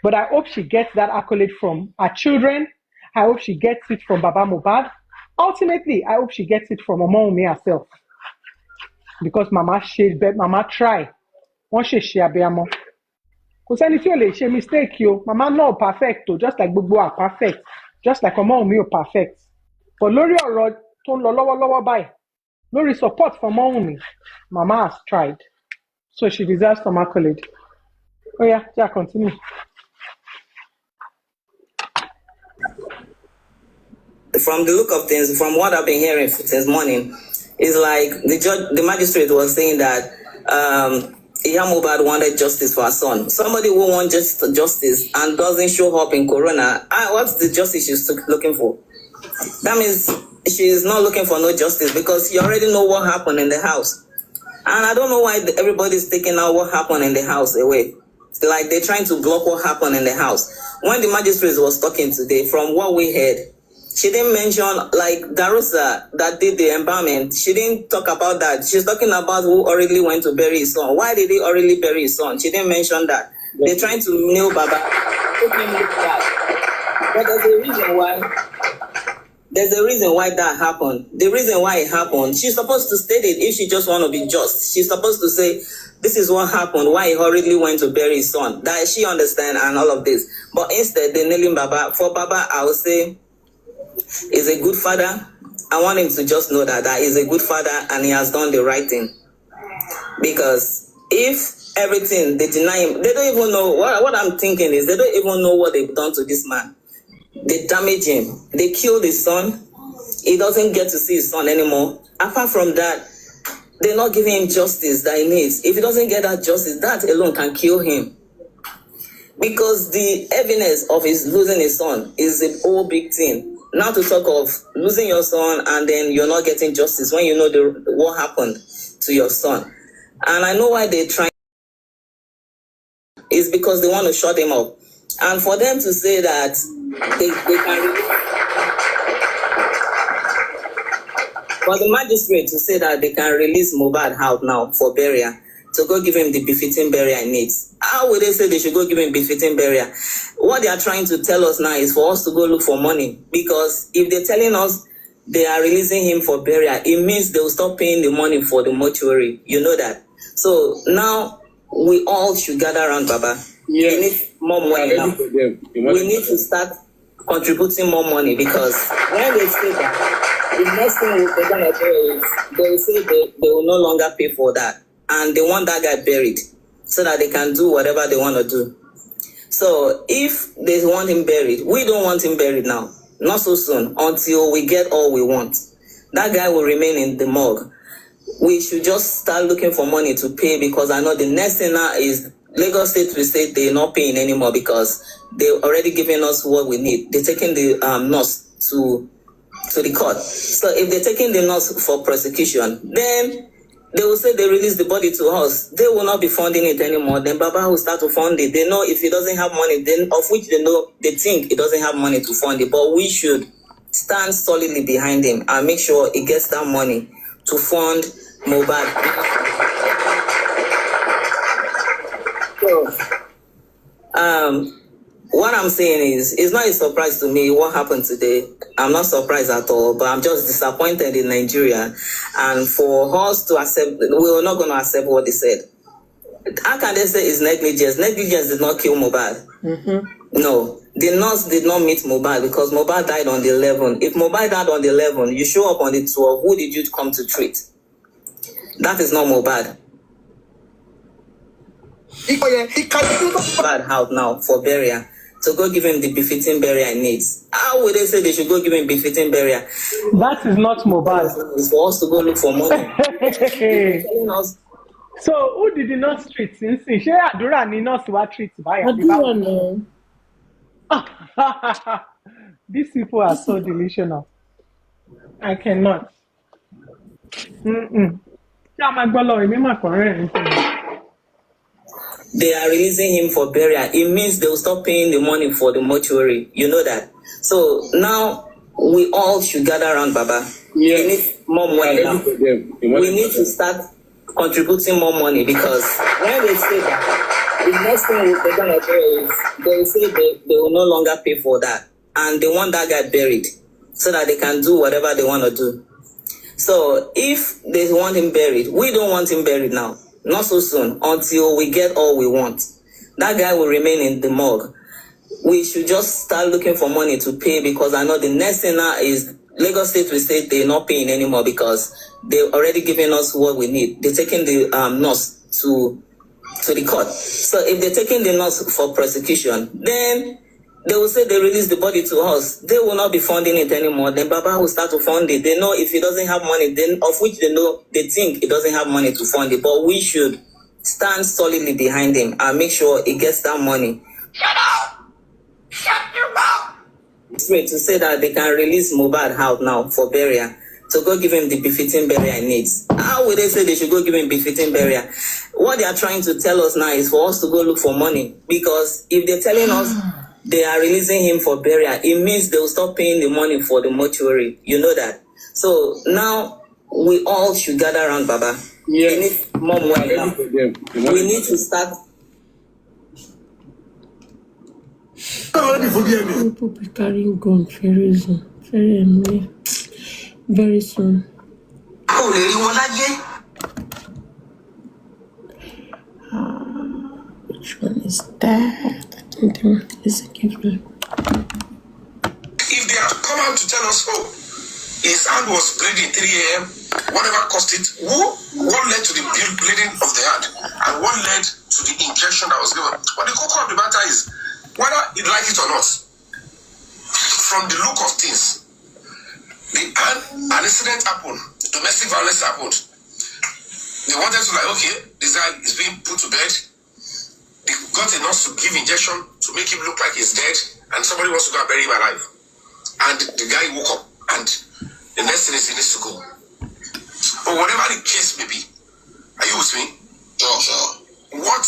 E: But I hope she gets that accolade from her children. I hope she gets it from Baba Mohbad. Ultimately, I hope she gets it from Mama Umi herself. Because Mama try. Wọ́n ṣe abiyamọ. Kò sẹ́ni tí ò lè ṣe mistake yo. Mama náà perfect o, just like gbogbo are perfect. Just like Mama Umi o perfect. But lórí ọ̀rọ̀ tó ń lọ lọ́wọ́lọ́wọ́ báyìí, lórí support for Mama Umi, Mama has tried. So she deserves some accolade. Oh yeah, continue.
F: From the look of things, from what I've been hearing since morning, is like the magistrate was saying that Mohbad wanted justice for her son. Somebody who wants justice and doesn't show up in Corona, what's the justice she's looking for? That means she's not looking for no justice, because you already know what happened in the house. And I don't know why everybody's taking out what happened in the house away. Like they're trying to block what happened in the house. When the magistrate was talking today, from what we heard, she didn't mention, like, Darussa that did the embalmment. She didn't talk about that. She's talking about who already went to bury his son. Why did he already bury his son? She didn't mention that. Yeah. They're trying to nail Baba. But there's a reason why. There's a reason why that happened. The reason why it happened, she's supposed to state it if she just want to be just. She's supposed to say, this is what happened, why he hurriedly went to bury his son. That she understand and all of this. But instead, they're nailing Baba. For Baba, I would say, is a good father. I want him to just know that he's a good father and he has done the right thing. Because if everything, they deny him, they don't even know, what I'm thinking is, they don't even know what they've done to this man. They damage him. They killed his son. He doesn't get to see his son anymore. Apart from that, they're not giving him justice that he needs. If he doesn't get that justice, that alone can kill him. Because the evidence of his losing his son is a whole big thing. Now to talk of losing your son and then you're not getting justice when you know what happened to your son. And I know why they're trying. It's because they want to shut him up. And for them to say that they can... For the magistrate to say that they can release Mohbad out now for burial, to go give him the befitting burial he needs. How would they say they should go give him befitting burial? What they are trying to tell us now is for us to go look for money. Because if they're telling us they are releasing him for burial, it means they will stop paying the money for the mortuary. You know that. So now we all should gather around Baba. Yes. We need more money now. We need to start contributing more money, because when they say that, the next thing they're going to do is they will say they will no longer pay for that. And they want that guy buried so that they can do whatever they want to do. So if they want him buried, we don't want him buried now. Not so soon, until we get all we want. That guy will remain in the morgue. We should just start looking for money to pay, because I know the next thing now is Lagos State will say they're not paying anymore because they're already giving us what we need. They're taking the nurse to the court. So if they're taking the nurse for prosecution, then they will say they release the body to us. They will not be funding it anymore. Then Baba will start to fund it. They know if he doesn't have money, then of which they think he doesn't have money to fund it. But we should stand solidly behind him and make sure he gets that money to fund Mohbad. So, what I'm saying is, it's not a surprise to me what happened today. I'm not surprised at all, but I'm just disappointed in Nigeria. And for us to accept, we're not going to accept what they said. How can they say it's negligence? Negligence did not kill Mohbad. Mm-hmm. No, the nurse did not meet Mohbad because Mohbad died on the 11th. If Mohbad died on the 11th, you show up on the 12th, who did you come to treat? That is not Mohbad. Mohbad out now for burial. To go give him the befitting burial he needs. How would they say they should go give him befitting burial?
E: That is not Mohbad.
F: It's for us to go look for money. Telling us
E: So who did the nurse treat since? Ṣé Adura ni nurse wa treat báyà?
G: Adura no.
E: These people are so delusional. I cannot. Ṣé a máa gbọ́ lọ èmi máa kàn rẹ́rìn-ín fún mi?
F: they are releasing him for burial. It means they will stop paying the money for the mortuary. You know that. So now we all should gather around Baba.
D: Yeah.
F: We need more money now. We need to start contributing more money, because when they say that, the next thing they're gonna do is they will say they will no longer pay for that, and they want that guy buried so that they can do whatever they want to do. So if they want him buried, we don't want him buried now. Not so soon, until we get all we want. That guy will remain in the morgue. We should just start looking for money to pay, because I know the next thing now is Lagos State will say they're not paying anymore because they've already given us what we need. They're taking the nurse to the court. So if they're taking the nurse for prosecution, then they will say they release the body to us. They will not be funding it anymore. Then Baba will start to fund it. They know if he doesn't have money, then of which they think he doesn't have money to fund it. But we should stand solidly behind him and make sure he gets that money.
C: Shut up! Shut your mouth!
F: To say that they can release Mohbad out now for burial, to go give him the befitting burial he needs. How would they say they should go give him befitting burial? What they are trying to tell us now is for us to go look for money. Because if they're telling us they are releasing him for burial, it means they will stop paying the money for the mortuary. You know that. So now we all should gather around Baba.
D: Yeah.
F: We need more money now. We need to start.
G: People be carrying guns very soon. Very soon. Which one is that? I don't think it's a gift.
C: If they had come out to tell us, oh, his hand was bleeding 3 a.m., whatever caused it, what led to the bleeding of the hand, and what led to the injection that was given. But the core of the matter is, whether you like it or not, from the look of things, an incident happened, domestic violence happened. They wanted to okay, this guy is being put to bed. They got a nurse to give injection to make him look like he's dead, and somebody wants to go and bury him alive. And the guy woke up, and the next thing is he needs to go. But whatever the case may be, are you with me? Sure. What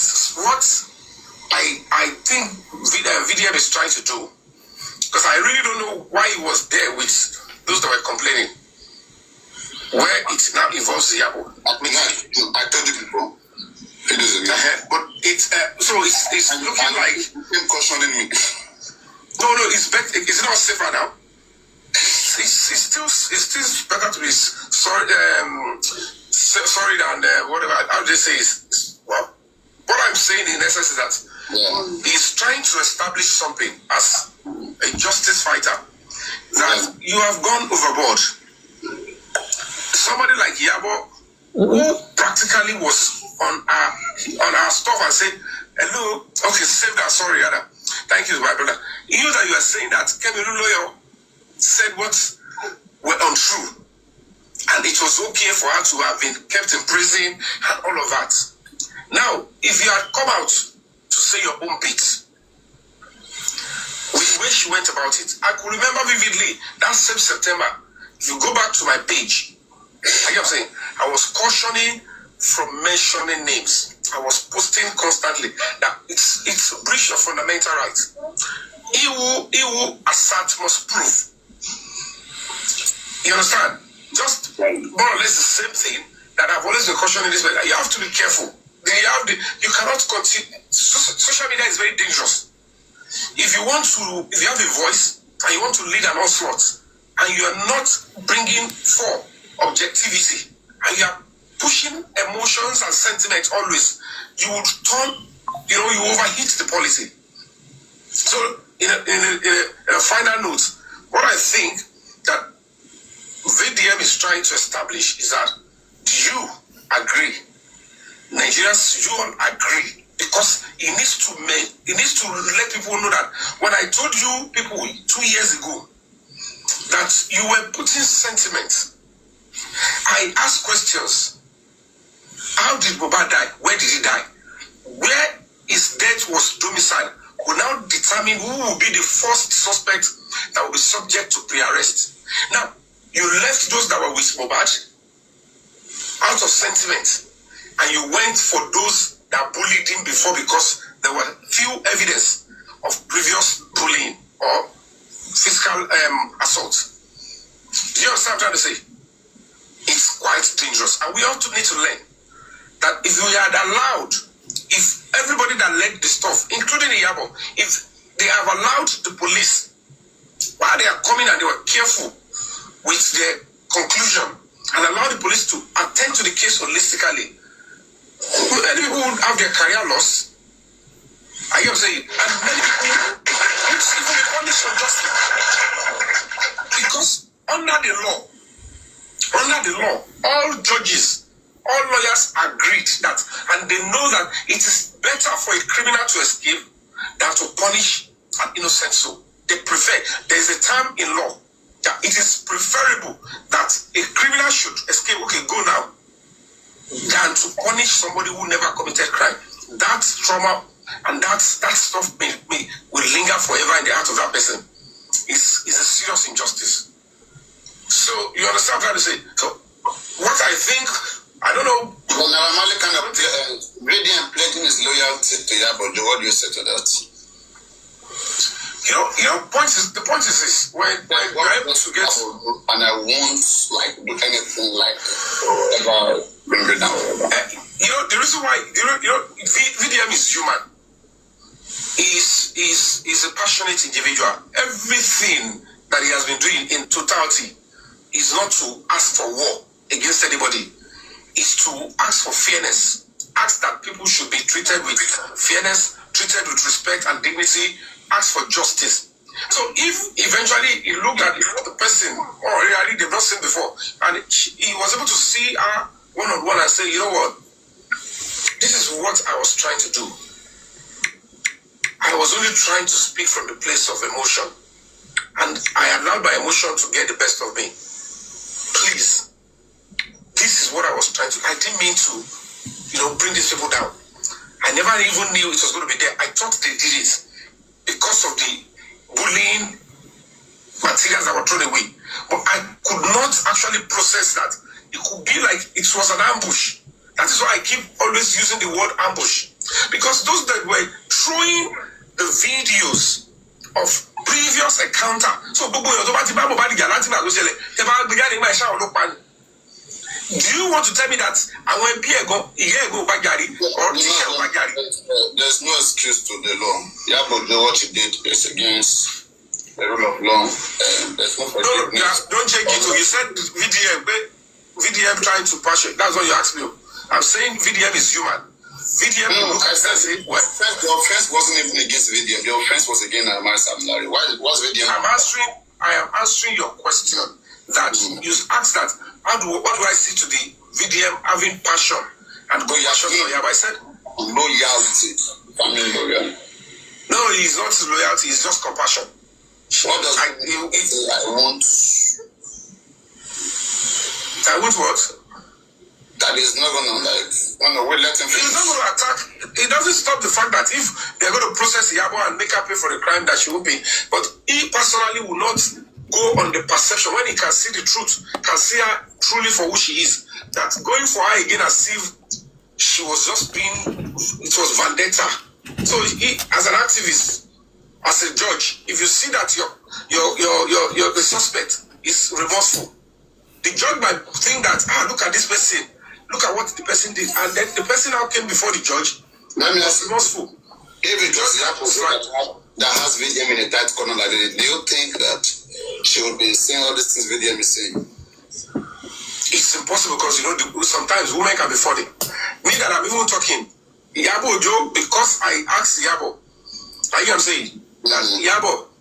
C: I think VDM is trying to do, because I really don't know why he was there with those that were complaining, where it now involves the Yabo. I told you before. But it's looking like him cautioning me. No, it's better. It's not safer now. It's still better to be sorry than whatever. How do they say is well. What I'm saying in essence is that he's trying to establish something as a justice fighter that you have gone overboard. Somebody like Yabo, who practically was on our stuff and said, hello, okay, save that, sorry, Ada. Thank you, my brother. You know that you are saying that Kemi Lawyer said what were untrue. And it was okay for her to have been kept in prison and all of that. Now, if you had come out to say your own bit, with the way she went about it, I could remember vividly that same September. If you go back to my page, like I'm saying, I was cautioning from mentioning names. I was posting constantly that it's a breach of fundamental rights. He who assert must prove. You understand? Just more or less the same thing that I've always been cautioning this way. You have to be careful. You cannot continue. Social media is very dangerous. If you have a voice and you want to lead an onslaught, and you are not bringing forth objectivity, and you are pushing emotions and sentiments always, you would you overheat the policy. So, in a final note, what I think that VDM is trying to establish is that you agree. Nigerians, you all agree. Because it needs to let people know that when I told you people 2 years ago that you were putting sentiment, I asked questions. How did Mohbad die? Where did he die? Where his death was domiciled will now determine who will be the first suspect that will be subject to pre-arrest. Now, you left those that were with Mohbad out of sentiment, and you went for those that bullied him before because there were few evidence of previous bullying or physical assault. Do you understand what I'm trying to say? It's quite dangerous, and we also need to learn that if we had allowed, if everybody that led the stuff, including Iyabo, if they have allowed the police while they are coming and they were careful with their conclusion and allow the police to attend to the case holistically, many people would have their career lost. Are you saying? And many people would even be punished unjustly. Because under the law, all judges, all lawyers agreed that, and they know that it is better for a criminal to escape than to punish an innocent soul. They prefer, there is a term in law that it is preferable that a criminal should escape, okay, go now, than to punish somebody who never committed crime. That trauma and that stuff will linger forever in the heart of that person. It's a serious injustice. So you understand what I'm trying to say? So what I think, I don't know.
H: Well, now I'm only kind of VDM pledging his loyalty to Iyabo. What do you say to that?
C: The point is this: when you're able to get,
H: and I won't do anything ever bring it down.
C: The reason why VDM is human. Is a passionate individual. Everything that he has been doing in totality is not to ask for war against anybody. Is to ask for fairness. Ask that people should be treated with fairness, treated with respect and dignity. Ask for justice. So if eventually he looked at the person, or really they've not seen before, and he was able to see her one-on-one and say, you know what, this is what I was trying to do. I was only trying to speak from the place of emotion, and I allowed my emotion to get the best of me. Please, this is what I was trying to. I didn't mean to, bring these people down. I never even knew it was going to be there. I thought they did it because of the bullying materials that were thrown away. But I could not actually process that. It could be like it was an ambush. That is why I keep always using the word ambush. Because those that were throwing the videos of previous encounter. So, do you want to tell me that I went Piego, Bagari, or
H: there's no excuse to the law. Iyabo, what he did is against the rule of law. There's no forgiveness.
C: Don't check it. You said VDM trying to pass it. That's what you asked me. I'm saying VDM is human. VDM look at that and say, well,
H: the offense wasn't even against VDM. The offense was against Amar Samlari. Why was VDM?
C: I am answering your question. That you asked that. What do I see to the VDM having passion and compassion for Iyabo? I said
H: loyalty. Family loyal.
C: No, it's not his loyalty. It's just compassion.
H: What does I want
C: what?
H: That is not gonna let him finish.
C: He's not gonna attack. It doesn't stop the fact that if they're going to process Iyabo and make her pay for the crime that she will be, but he personally will not go on the perception when he can see the truth, can see her truly for who she is. That going for her again as if she was just it was vendetta. So he, as an activist, as a judge, if you see that the suspect is remorseful, the judge might think that look at this person, look at what the person did, and then the person now came before the judge was remorseful.
H: If it was that has VDM in a tight corner like that, do you think that she would be saying all these things VDM is saying?
C: It's impossible because sometimes women can be funny. Me that I'm even talking, Iyabo Joe, because I asked Iyabo, I am saying that Iyabo,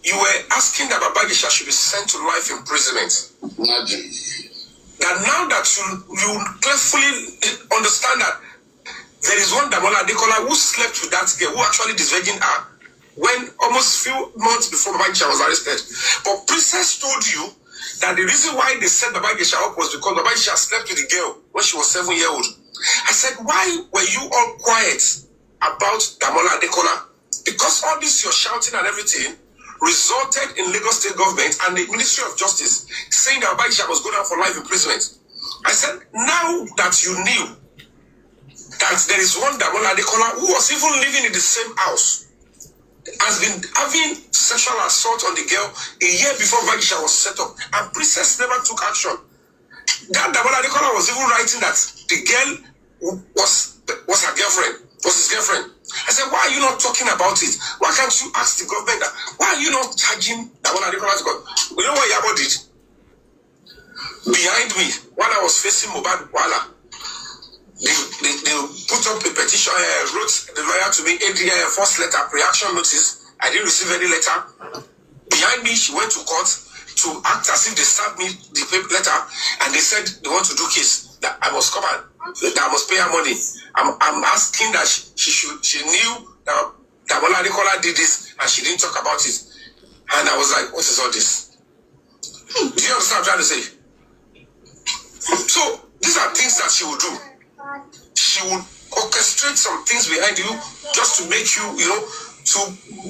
C: you were asking that Babagisha should be sent to life imprisonment.
H: Imagine.
C: that now that you carefully understand that there is one Damola Adekola who slept with that girl, who actually disvirgin her when almost few months before Baba Ijesha was arrested. But Princess told you that the reason why they set Baba Ijesha up was because Baba Ijesha slept with the girl when she was 7-year-old. I said, why were you all quiet about Damola Adekola? Because all this your shouting and everything resulted in Lagos State government and the Ministry of Justice saying that Baba Ijesha was going out for life imprisonment. I said, now that you knew that there is one Damola Adekola who was even living in the same house, has been having sexual assault on the girl a year before Baba Ijesha was set up, and Princess never took action. That Damola Adekola was even writing that the girl was her girlfriend, was his girlfriend. I said, why are you not talking about it? Why can't you ask the government that? Why are you not charging Damola Adekola to go? You know what Yabo did? Behind me, while I was facing Mohbad Wala, they put up a petition, wrote the lawyer to me, first letter, reaction notice. I didn't receive any letter. Behind me, she went to court to act as if they served me the letter, and they said they want to do case, that I must come and that I must pay her money. I'm asking that she knew that Damola Adekola did this and she didn't talk about it. And I was like, what is all this? Do you understand what I'm trying to say? So these are things that she will do. She will orchestrate some things behind you just to make you, to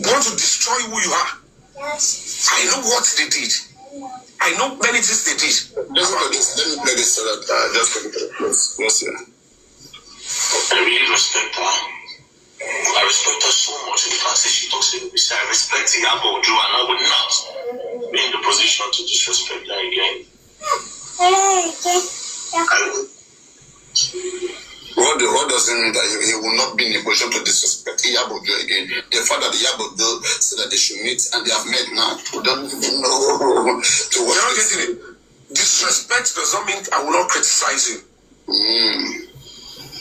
C: want to destroy who you are. I know what they did. I know many things they did.
H: Let me play this so that just take it close. Yes, yeah.
C: I really respect her. I respect her so much. In fact, she talks to me, I respect Adura, and I would not be in the position to disrespect her again.
H: What doesn't mean that he will not be in a position to disrespect Iyabo again? The fact that Iyabo said that they should meet and they have met now, we don't even know to what.
C: You're not getting it. Disrespect does not mean I will not criticize you.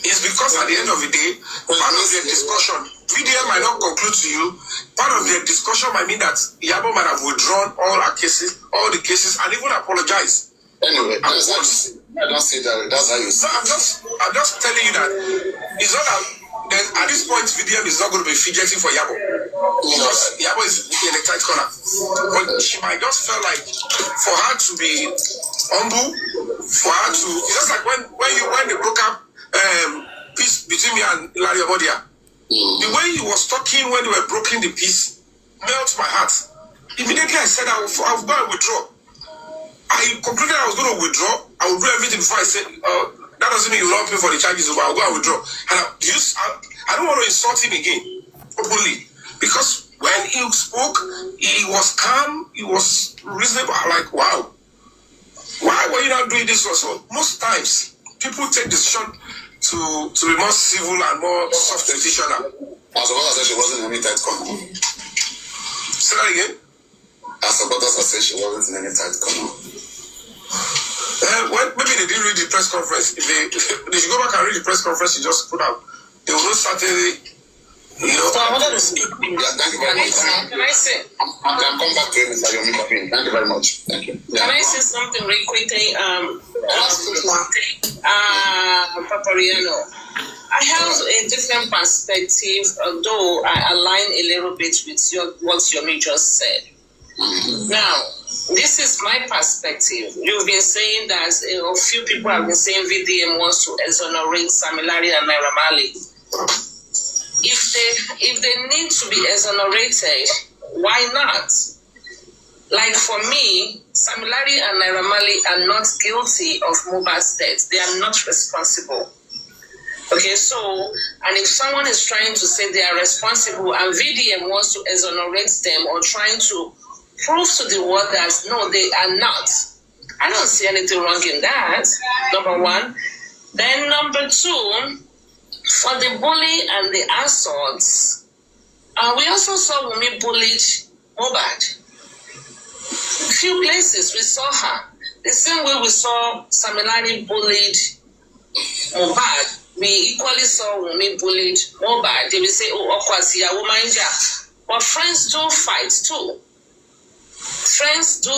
C: It's because at the end of the day, part of their discussion, VDM might not conclude to you. Part of their discussion might mean that Iyabo might have withdrawn all the cases, and even apologize.
H: Anyway, I don't say that. That's how you say.
C: No, I'm just telling you that it's not that. Then at this point, VDM is not going to be fidgeting for Iyabo because Iyabo is in a tight corner. But she might just feel like for her to be humble, for her to. It's just like when they broke up peace between me and Larry Omodia. The way he was talking when they were broken the peace melts my heart. Immediately I said I will go and withdraw. I concluded I was going to withdraw. I would do everything before I said, that doesn't mean you love me for the charges, but I'll go and withdraw. And I don't want to insult him again, openly. Because when he spoke, he was calm, he was reasonable. I'm like, wow. Why were you not doing this also? Most times, people take decision to be more civil and more soft decisional.
H: As well as she wasn't in any tight corner.
C: Say that again?
H: As about as I said, she wasn't in any tight corner.
C: Well, maybe they didn't read the press conference. If they should go back and read the press conference she just put out, they will know certainly,
F: So I wanted to speak.
H: Yeah, thank you very much.
F: Can I say?
H: I can come back to you, Mr. Yomi. Thank you very much. Thank you. Yeah.
F: Can I say something really quickly? Papariano. I have a different perspective, although I align a little bit with what Yomi just said. Now, this is my perspective. You've been saying that a few people have been saying VDM wants to exonerate Samilari and Naira Marley. If they need to be exonerated, why not? Like for me, Samilari and Naira Marley are not guilty of Mohbad's death. They are not responsible. Okay, so, and if someone is trying to say they are responsible and VDM wants to exonerate them or trying to prove to the world that no, they are not. I don't see anything wrong in that, number one. Then number two, for the bully and the assaults, we also saw Wunmi bullied Mohbad. A few places we saw her. The same way we saw Samilari bullied Mohbad, we equally saw Wunmi bullied Mohbad. They will say, oh, Okwasiya, Womanja. But friends do fight too. friends do,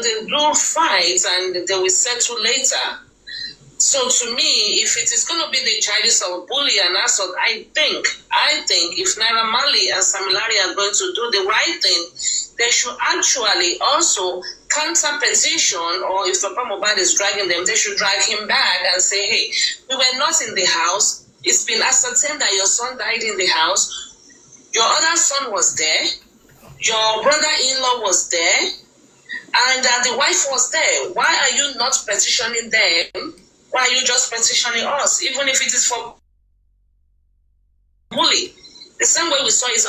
F: they do fight and they will settle later. So to me, if it is going to be the charges of bully and assault, I think if Naira Marley and Sam Larry are going to do the right thing, they should actually also counter petition, or if Papa Mohbad is dragging them, they should drag him back and say, hey, we were not in the house. It's been ascertained that your son died in the house. Your other son was there. Your brother-in-law was there. And the wife was there. Why are you not petitioning them? Why are you just petitioning us? Even if it is for bully. The same way we saw it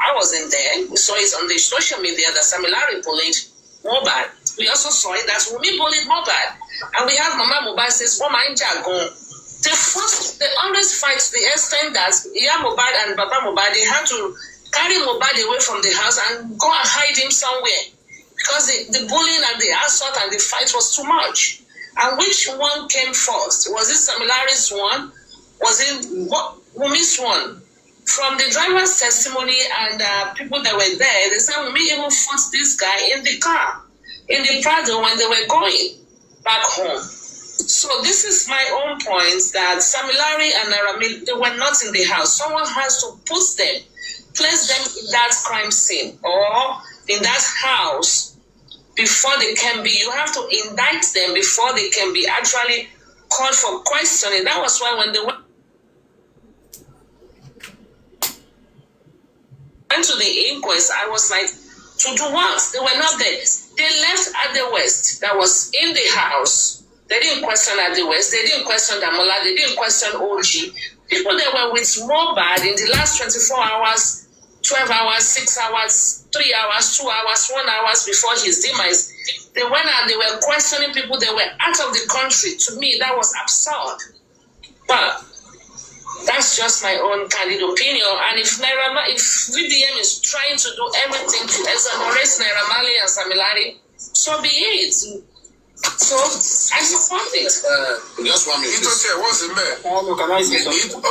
F: I wasn't there. We saw it on the social media that Sam Larry bullied Mohbad. We also saw it that Wunmi bullied Mohbad. And we have Mama Mohbad says, oh my God. They always fight to the extent that Mohbad and Papa Mohbad, they had to carry Mohbad away from the house and go and hide him somewhere. Because the bullying and the assault and the fight was too much. And which one came first? Was it Sam Larry's one? Was it Wunmi's one? From the driver's testimony and people that were there, they said Wunmi even fought this guy in the car, in the Prado when they were going back home. So this is my own point that Sam Larry and Naira, they were not in the house. Someone has to place them in that crime scene or in that house before they can be. You have to indict them before they can be actually called for questioning. That was why when they went to the inquest, I was like, to do what? They were not there. They left at the West that was in the house. They didn't question at the West. They didn't question Damola. They didn't question OG. People that were with Mohbad in the last 24 hours, 12 hours, 6 hours, 3 hours, 2 hours, 1 hour before his demise, they went and they were questioning people that were out of the country. To me, that was absurd. But that's just my own candid opinion. And if VDM is trying to do everything to exonerate Naira Marley and Sam Larry, so be it. So I support it.
H: Just 1 minute.
D: What's in bed?
E: Can I say something?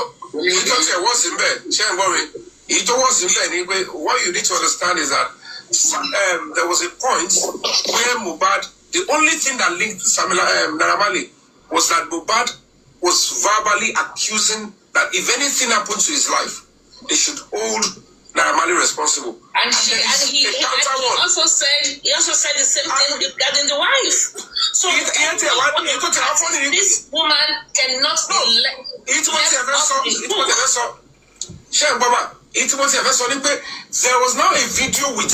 D: What's in bed? Shane worry. What's in bed? What you need to understand is that there was a point where Mohbad, the only thing that linked Naira Marley was that Mohbad was verbally accusing that if anything happened to his life, they should hold Naira Marley responsible.
F: And he also said the same thing regarding the wife. So this woman cannot be
D: there was now a video with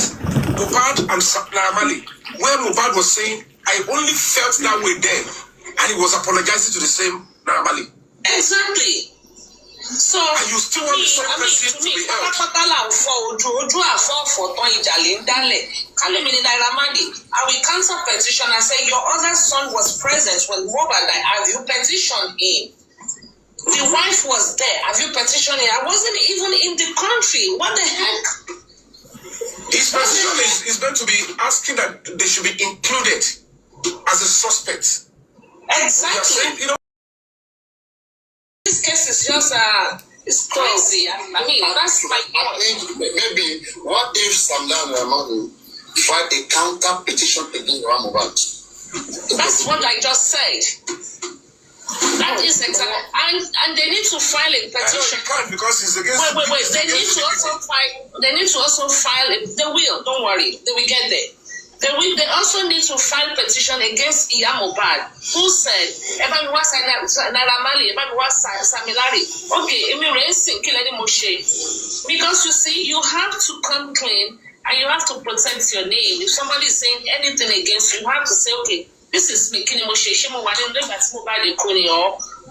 D: Mohbad and Naira Marley where Mohbad was saying, I only felt that way then, and he was apologizing to the same Naira Marley.
F: Exactly. So
D: and you still want the same person to be held.
F: I will cancel petition and say your other son was present when Mohbad died. Have you petitioned him? The wife was there. Have you petitioned him? I wasn't even in the country. What the heck?
D: His petition is going to be asking that they should be included as a suspect.
F: Exactly. This case is just it's crazy. I mean, that's my point.
H: I think maybe what if Sam Larry filed a counter petition against Mohbad?
F: That's what I just said. That is exactly, and they need to file a petition.
D: You can't because it's against.
F: Wait. They need to also file. They need to also file. They will. Don't worry. They will get there. They also need to file petition against Mohbad, who said, Naira Marley, Sam Larry. Okay, because you see, you have to come clean and you have to protect your name. If somebody is saying anything against you, you have to say, okay, this is me.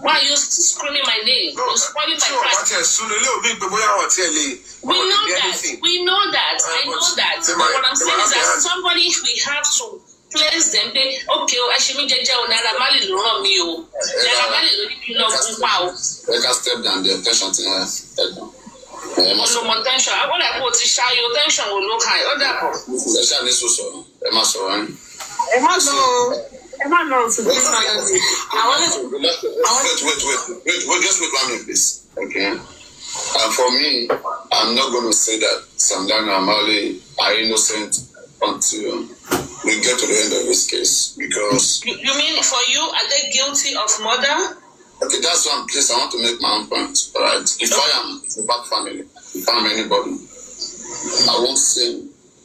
F: Why are you screaming my name? You're spoiling my practice. We know that. I know that. But what I'm saying is that somebody we have to place them. Okay, Ashimi Jeje or Naira Marley lo ran mi o. Naira Marley lo ni lọ fún wa o.
H: They can step down the attention to her.
F: Olùmọ̀ tension. Àwọn ẹ̀kọ́ ti ṣayọ tension will look high. Ó dàbọ̀.
H: Ẹ ṣáà ní sọ̀rọ̀. Ẹ má sọ̀rọ̀ yín.
F: Ẹ má lọ. Ẹ má lọ sí this one.
H: Wait, just wait 1 minute, please. Okay. And for me, I'm not going to say that Sam Larry and Marley are innocent until we get to the end of this case. Because
F: You mean for you, are they guilty of murder?
H: okay, that's one place I want to make my own point. All right. If I am a bad family, if I'm anybody, I won't say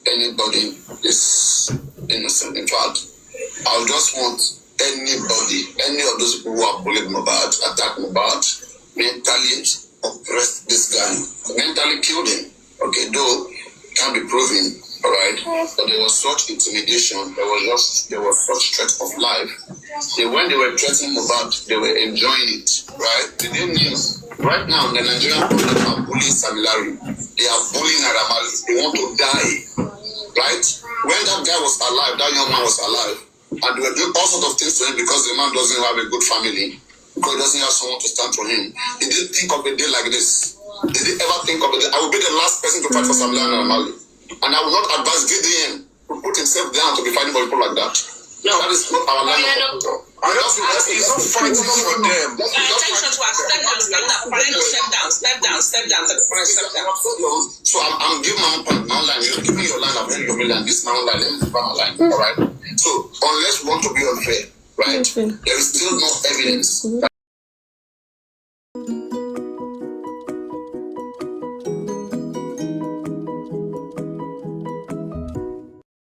H: anybody is innocent. In fact, I just want anybody, any of those people who have bullied Mohbad, attacked Mohbad, mentally oppressed this guy, mentally killed him. Okay, though it can't be proven, all right. But there was such intimidation, there was such threat of life. When they were threatening Mohbad, they were enjoying it, right? They didn't know. Right now, the Nigerian people are bullying Samilari. They are bullying Aramali. They want to die, right? When that guy was alive, that young man was alive, and they were doing all sorts of things to him because the man doesn't have a good family, because he doesn't have someone to stand for him. He didn't think of a day like this. Did he ever think of it? I will be the last person to fight for Samilari and Aramali. And I will not advise VDM to put himself down to be fighting for people like that. No, that is not our line of control.
D: He's not fighting for them.
F: Attention to us. Step down.
H: So I'm giving my own point, my own line. You're giving your line, I'm giving your line. This is my own line, let me give my line. All right? So unless we want to be unfair, right, there is still no evidence.